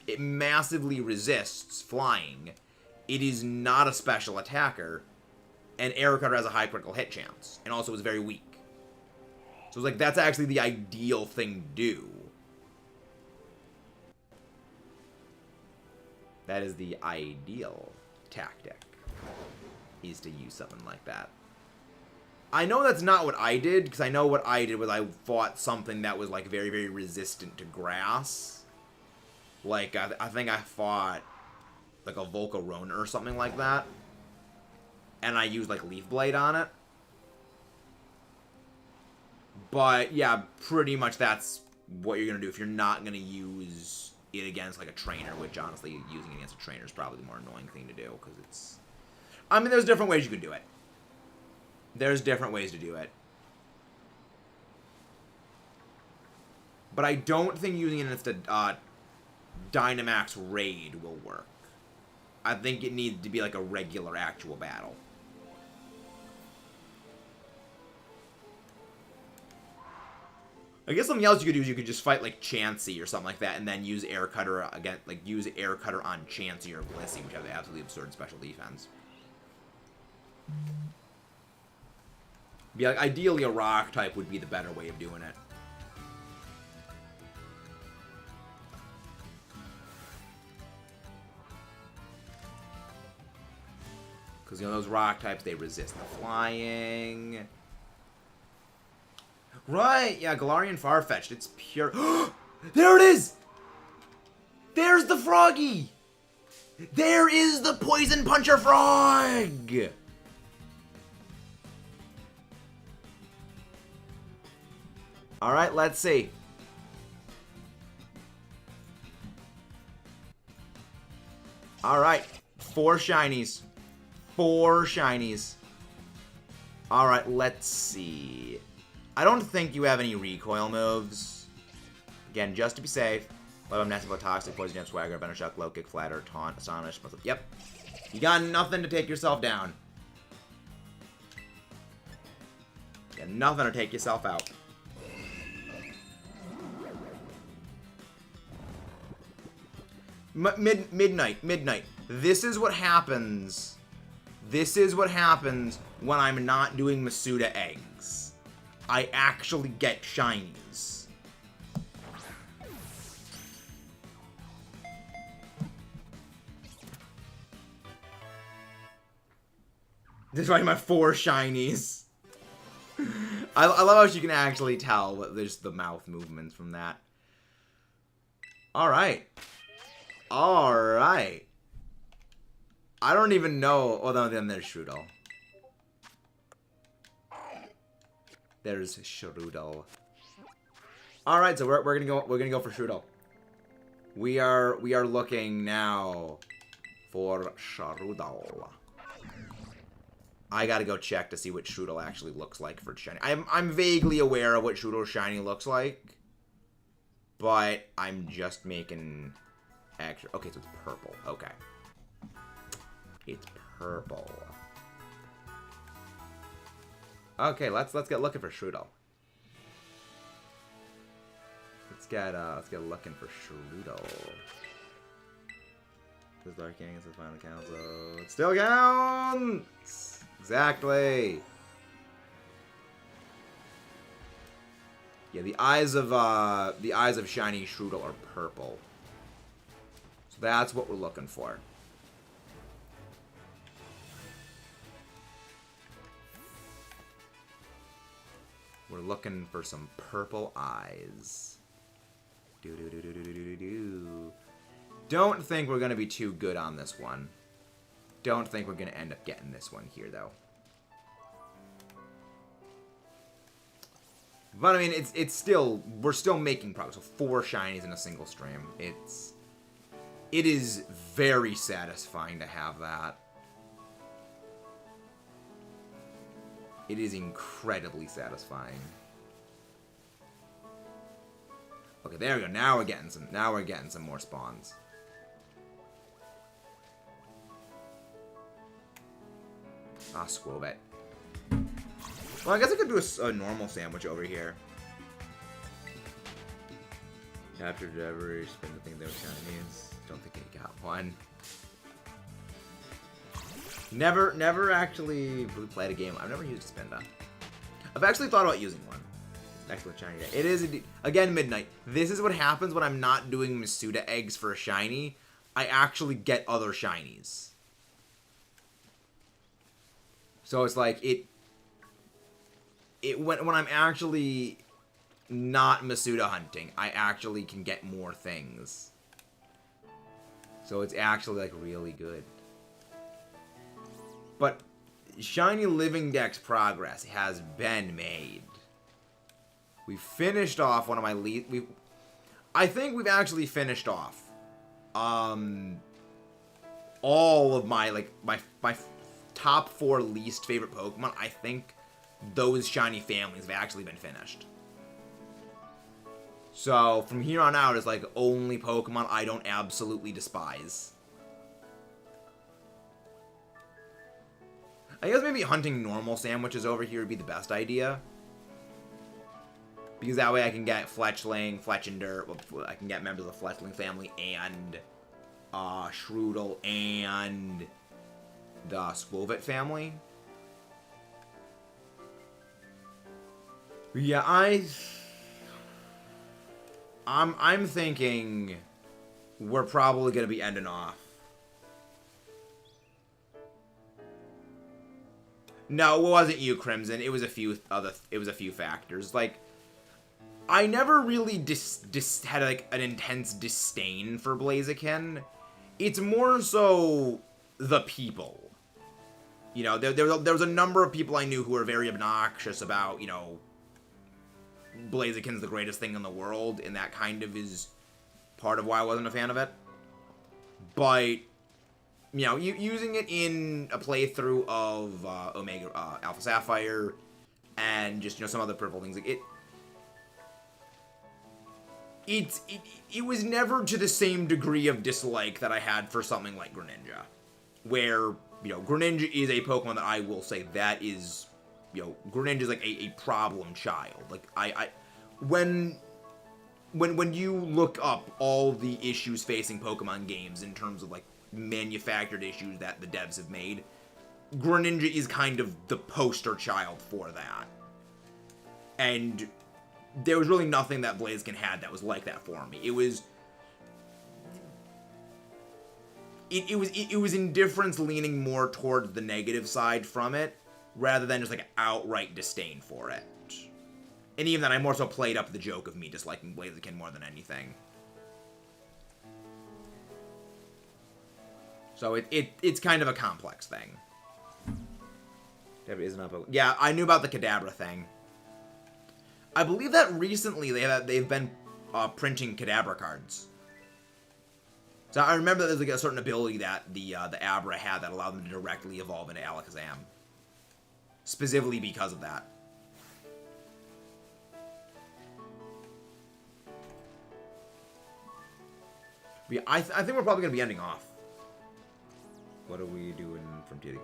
it massively resists flying. It is not a special attacker, and Air Cutter has a high critical hit chance, and also is very weak. So it's like, that's actually the ideal thing to do. That is the ideal tactic, is to use something like that. I know that's not what I did, because I know what I did was I fought something that was, like, very, very resistant to grass. Like, I think I fought, like, a Volcarona or something like that. And I used, like, Leaf Blade on it. But, yeah, pretty much that's what you're going to do if you're not going to use it against, like, a trainer, which, honestly, using it against a trainer is probably the more annoying thing to do, because it's... I mean, there's different ways you can do it. There's different ways to do it. But I don't think using it against a Dynamax raid will work. I think it needs to be, like, a regular actual battle. I guess something else you could do is you could just fight, like, Chansey or something like that, and then use Air Cutter again, like, use Air Cutter on Chansey or Blissey, which have the absolutely absurd special defense. Be like, ideally a rock type would be the better way of doing it. Because, you know, those rock types, they resist the flying. Right, yeah, Galarian Farfetch'd. It's pure... There it is! There's the Froggy! There is the Poison Puncher Frog! Alright, let's see. Alright, 4 shinies. 4 shinies. Alright, let's see. I don't think you have any recoil moves. Again, just to be safe. Let them nasty about toxic, poison jump, swagger, bender shock, low kick, flatter, taunt, astonish. Yep. You got nothing to take yourself down. You got nothing to take yourself out. Midnight. This is what happens. This is what happens when I'm not doing Masuda eggs. I actually get shinies. This is why my 4 shinies. I love how you can actually tell there's the mouth movements from that. Alright. Alright. I don't even know. Oh, no, then there's Strudel. There's Strudel. Alright, so we're gonna go for Strudel. We are looking now for Strudel. I gotta go check to see what Strudel actually looks like for shiny. I'm vaguely aware of what Strudel's shiny looks like, but I'm just making extra. Okay, so it's purple. Okay, it's purple. Okay, let's get looking for Strudel. Let's get looking for Strudel. This Dark King is his final count, so it still counts. Exactly. Yeah, the eyes of shiny Strudel are purple. So that's what we're looking for. We're looking for some purple eyes. Don't think we're gonna be too good on this one. Don't think we're gonna end up getting this one here, though. But I mean, it's still, we're still making progress. So 4 shinies in a single stream. It is very satisfying to have that. It is incredibly satisfying. Okay, there we go. Now we're getting some more spawns. Ah, Squobet. Well, I guess I could do a normal sandwich over here. Captured every spin the thing that was Chinese. Don't think I got one. Never actually really played a game. I've never used a Spinda. I've actually thought about using one. Excellent shiny day. It is indeed. Again, Midnight. This is what happens when I'm not doing Masuda eggs for a shiny. I actually get other shinies. So it's like when I'm actually not Masuda hunting, I actually can get more things. So it's actually like really good. But Shiny Living Dex progress has been made. We finished off one of my I think we've actually finished off all of my my top 4 least favorite Pokemon. I think those shiny families have actually been finished. So from here on out, it's like only Pokemon I don't absolutely despise. I guess maybe hunting normal sandwiches over here would be the best idea. Because that way I can get Fletchling, Fletchinder, well, I can get members of the Fletchling family and Strudel and the Squovit family. Yeah, I'm thinking we're probably gonna be ending off. No, it wasn't you, Crimson. It was a few factors. Like, I never really had like an intense disdain for Blaziken. It's more so the people. You know, there was a number of people I knew who were very obnoxious about, you know, Blaziken's the greatest thing in the world, and that kind of is part of why I wasn't a fan of it. But, you know, using it in a playthrough of Omega Alpha Sapphire and just, you know, some other purple things, like it was never to the same degree of dislike that I had for something like Greninja, where, you know, Greninja is a Pokemon that I will say that is, you know, Greninja is like a problem child. Like, when you look up all the issues facing Pokemon games in terms of, like, manufactured issues that the devs have made, Greninja is kind of the poster child for that. And there was really nothing that Blaziken had that was like that for me. It was indifference leaning more towards the negative side from it, rather than just like outright disdain for it. And even then, I more so played up the joke of me disliking Blaziken more than anything. So it's kind of a complex thing. Yeah, I knew about the Kadabra thing. I believe that recently they've been printing Kadabra cards. So I remember that there's like a certain ability that the Abra had that allowed them to directly evolve into Alakazam. Specifically because of that. But yeah, I think we're probably going to be ending off. What are we doing from TD?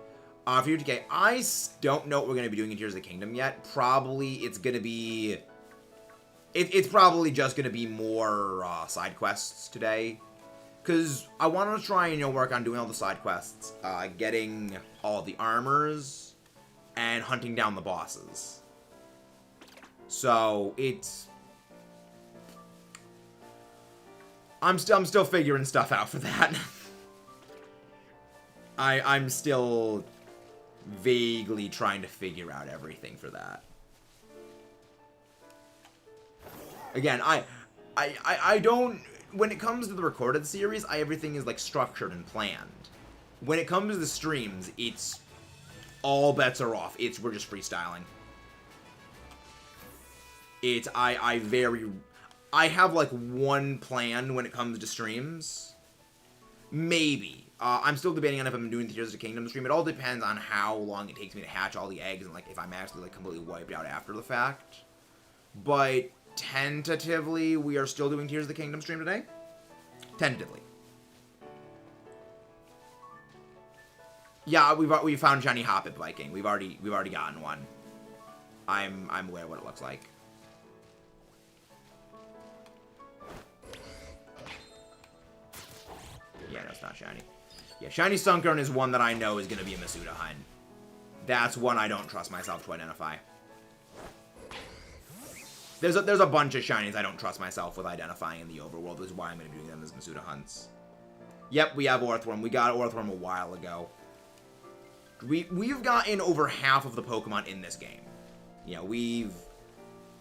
For UTK, I don't know what we're going to be doing in Tears of the Kingdom yet. Probably it's going to be... It's probably just going to be more side quests today. Because I want to try and, you know, work on doing all the side quests. Getting all the armors. And hunting down the bosses. So, it's... I'm still figuring stuff out for that. I'm still vaguely trying to figure out everything for that. Again, I don't... When it comes to the recorded series, everything is, like, structured and planned. When it comes to the streams, it's... all bets are off. We're just freestyling. I have, like, one plan when it comes to streams. Maybe. I'm still debating on if I'm doing the Tears of the Kingdom stream. It all depends on how long it takes me to hatch all the eggs and, like, if I'm actually, like, completely wiped out after the fact. But tentatively, we are still doing Tears of the Kingdom stream today. Tentatively. Yeah, we found Shiny Hoppip Viking. We've already gotten one. I'm aware of what it looks like. Yeah, no, it's not shiny. Yeah, Shiny Sunkern is one that I know is going to be a Masuda hunt. That's one I don't trust myself to identify. There's a bunch of shinies I don't trust myself with identifying in the overworld, which is why I'm going to be doing them as Masuda hunts. Yep, we have Orthworm. We got Orthworm a while ago. We've gotten over half of the Pokemon in this game. You know,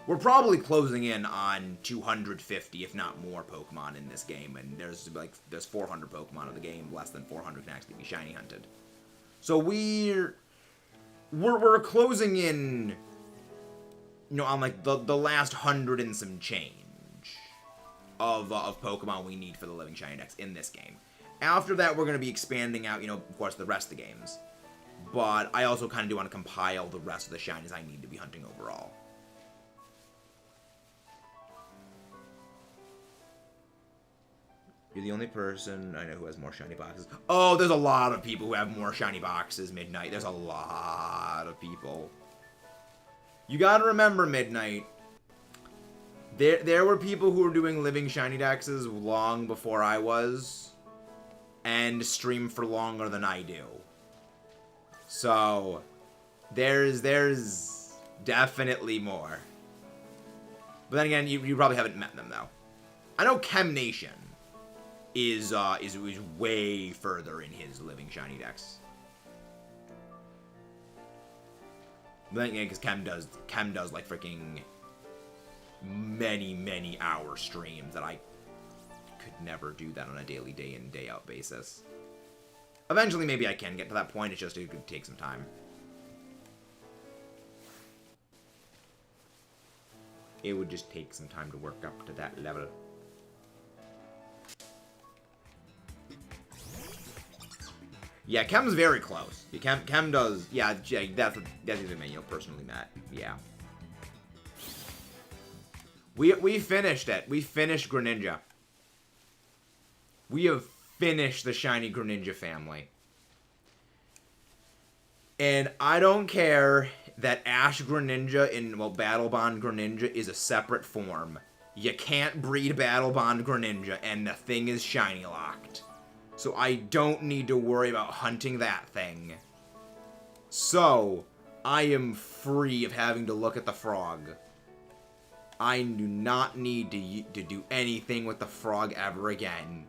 we're probably closing in on 250, if not more, Pokemon in this game, and there's 400 Pokemon in the game. Less than 400 can actually be shiny hunted. So we're closing in, you know, on like the last 100 and some change of Pokemon we need for the Living Shiny Dex in this game. After that, we're going to be expanding out, you know, of course, the rest of the games. But I also kind of do want to compile the rest of the shinies I need to be hunting overall. You're the only person I know who has more shiny boxes. Oh, there's a lot of people who have more shiny boxes, Midnight. There's a lot of people. You gotta remember, Midnight. There were people who were doing Living Shiny Dexes long before I was. And stream for longer than I do. So, there's definitely more. But then again, you probably haven't met them, though. I know Chem Nation is way further in his Living Shiny Dex. But then again, because Chem does like freaking many hour streams that I could never do that on a daily, day in, day out basis. Eventually, maybe I can get to that point. It's just it could take some time. It would just take some time to work up to that level. Yeah, Chem's very close. Yeah, Chem does. Yeah, that's even me, you know, personally met. Yeah. We finished it. We finished Greninja. We have finished the shiny Greninja family. And I don't care that Ash Greninja and, well, Battle Bond Greninja is a separate form. You can't breed Battle Bond Greninja, and the thing is shiny locked. So I don't need to worry about hunting that thing. So, I am free of having to look at the frog. I do not need to do anything with the frog ever again.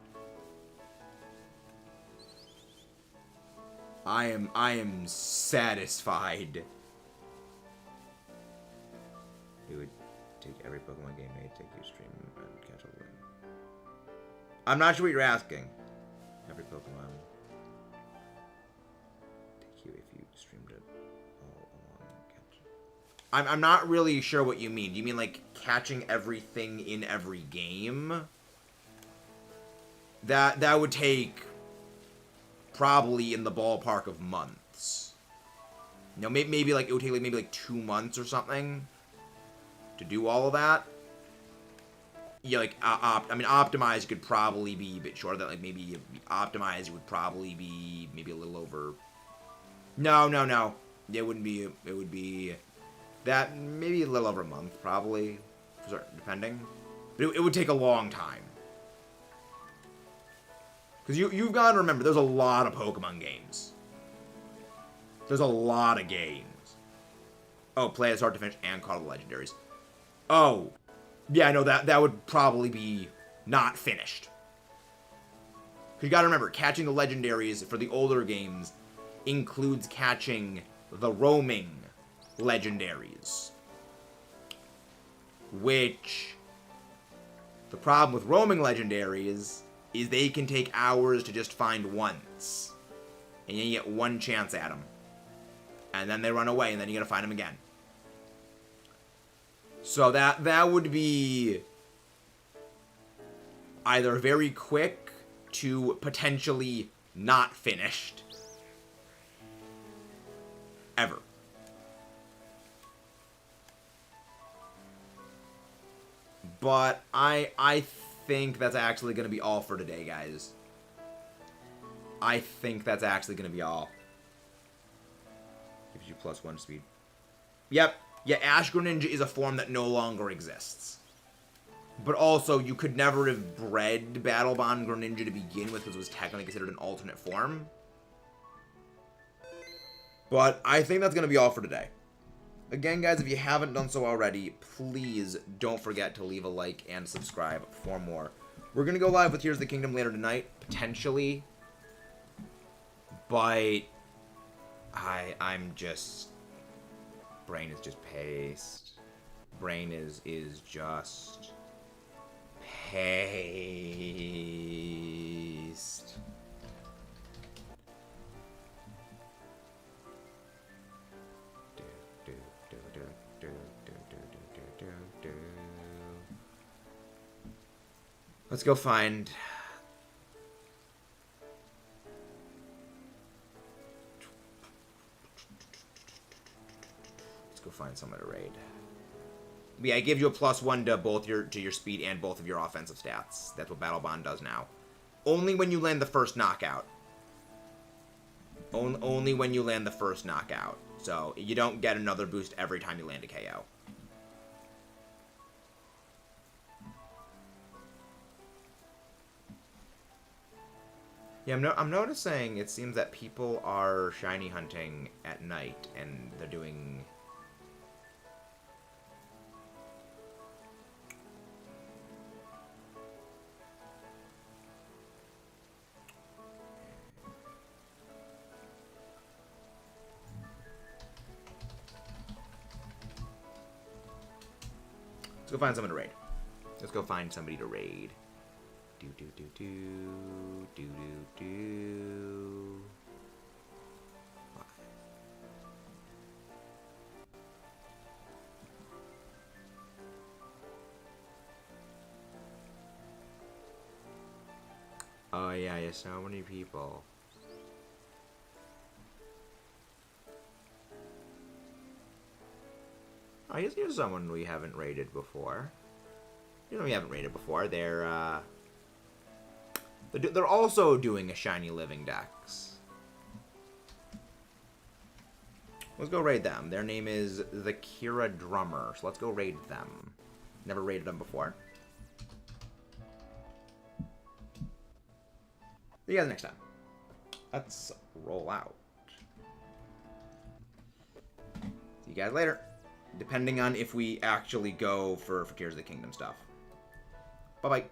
I am satisfied. It would take every Pokemon game made, take your stream, and catch a win. I'm not sure what you're asking. Every Pokemon take you if you streamed it all along. Catch. I'm not really sure what you mean. Do you mean like catching everything in every game? That would take probably in the ballpark of months. You know, maybe like it would take like maybe like 2 months or something to do all of that. Yeah, like I mean, optimize could probably be a bit shorter. That like maybe optimize would probably be maybe a little over. No. It wouldn't be. It would be that maybe a little over a month, probably, depending. But it would take a long time. Because you've got to remember, there's a lot of Pokemon games. There's a lot of games. Oh, play as hard to finish and call the legendaries. Oh, yeah, no, that would probably be not finished. Because you got to remember, catching the legendaries for the older games includes catching the roaming legendaries. Which, the problem with roaming legendaries is they can take hours to just find once. And you get one chance at them. And then they run away, and then you gotta find them again. So that would be either very quick to potentially not finished. Ever. But I think that's actually going to be all for today, guys. I think that's actually going to be all. Gives you +1 speed. Yep. Yeah, Ash Greninja is a form that no longer exists. But also, you could never have bred Battle Bond Greninja to begin with because it was technically considered an alternate form. But I think that's going to be all for today. Again, guys, if you haven't done so already, please don't forget to leave a like and subscribe for more. We're going to go live with Here's the Kingdom later tonight, potentially. But I'm just... brain is just paced. Brain is just paced. Let's go find... Let's go find someone to raid. Yeah, it gives you a +1 to both your speed and both of your offensive stats. That's what Battle Bond does now. Only when you land the first knockout. Only when you land the first knockout. So you don't get another boost every time you land a KO. Yeah, I'm noticing it seems that people are shiny hunting at night, and they're doing... Let's go find someone to raid. Let's go find somebody to raid. Do. Oh yeah, so many people. Oh, here's someone we haven't raided before. You know, we haven't raided before. They're also doing a Shiny Living Dex. Let's go raid them. Their name is the Kira Drummer, so let's go raid them. Never raided them before. See you guys next time. Let's roll out. See you guys later. Depending on if we actually go for Tears of the Kingdom stuff. Bye-bye.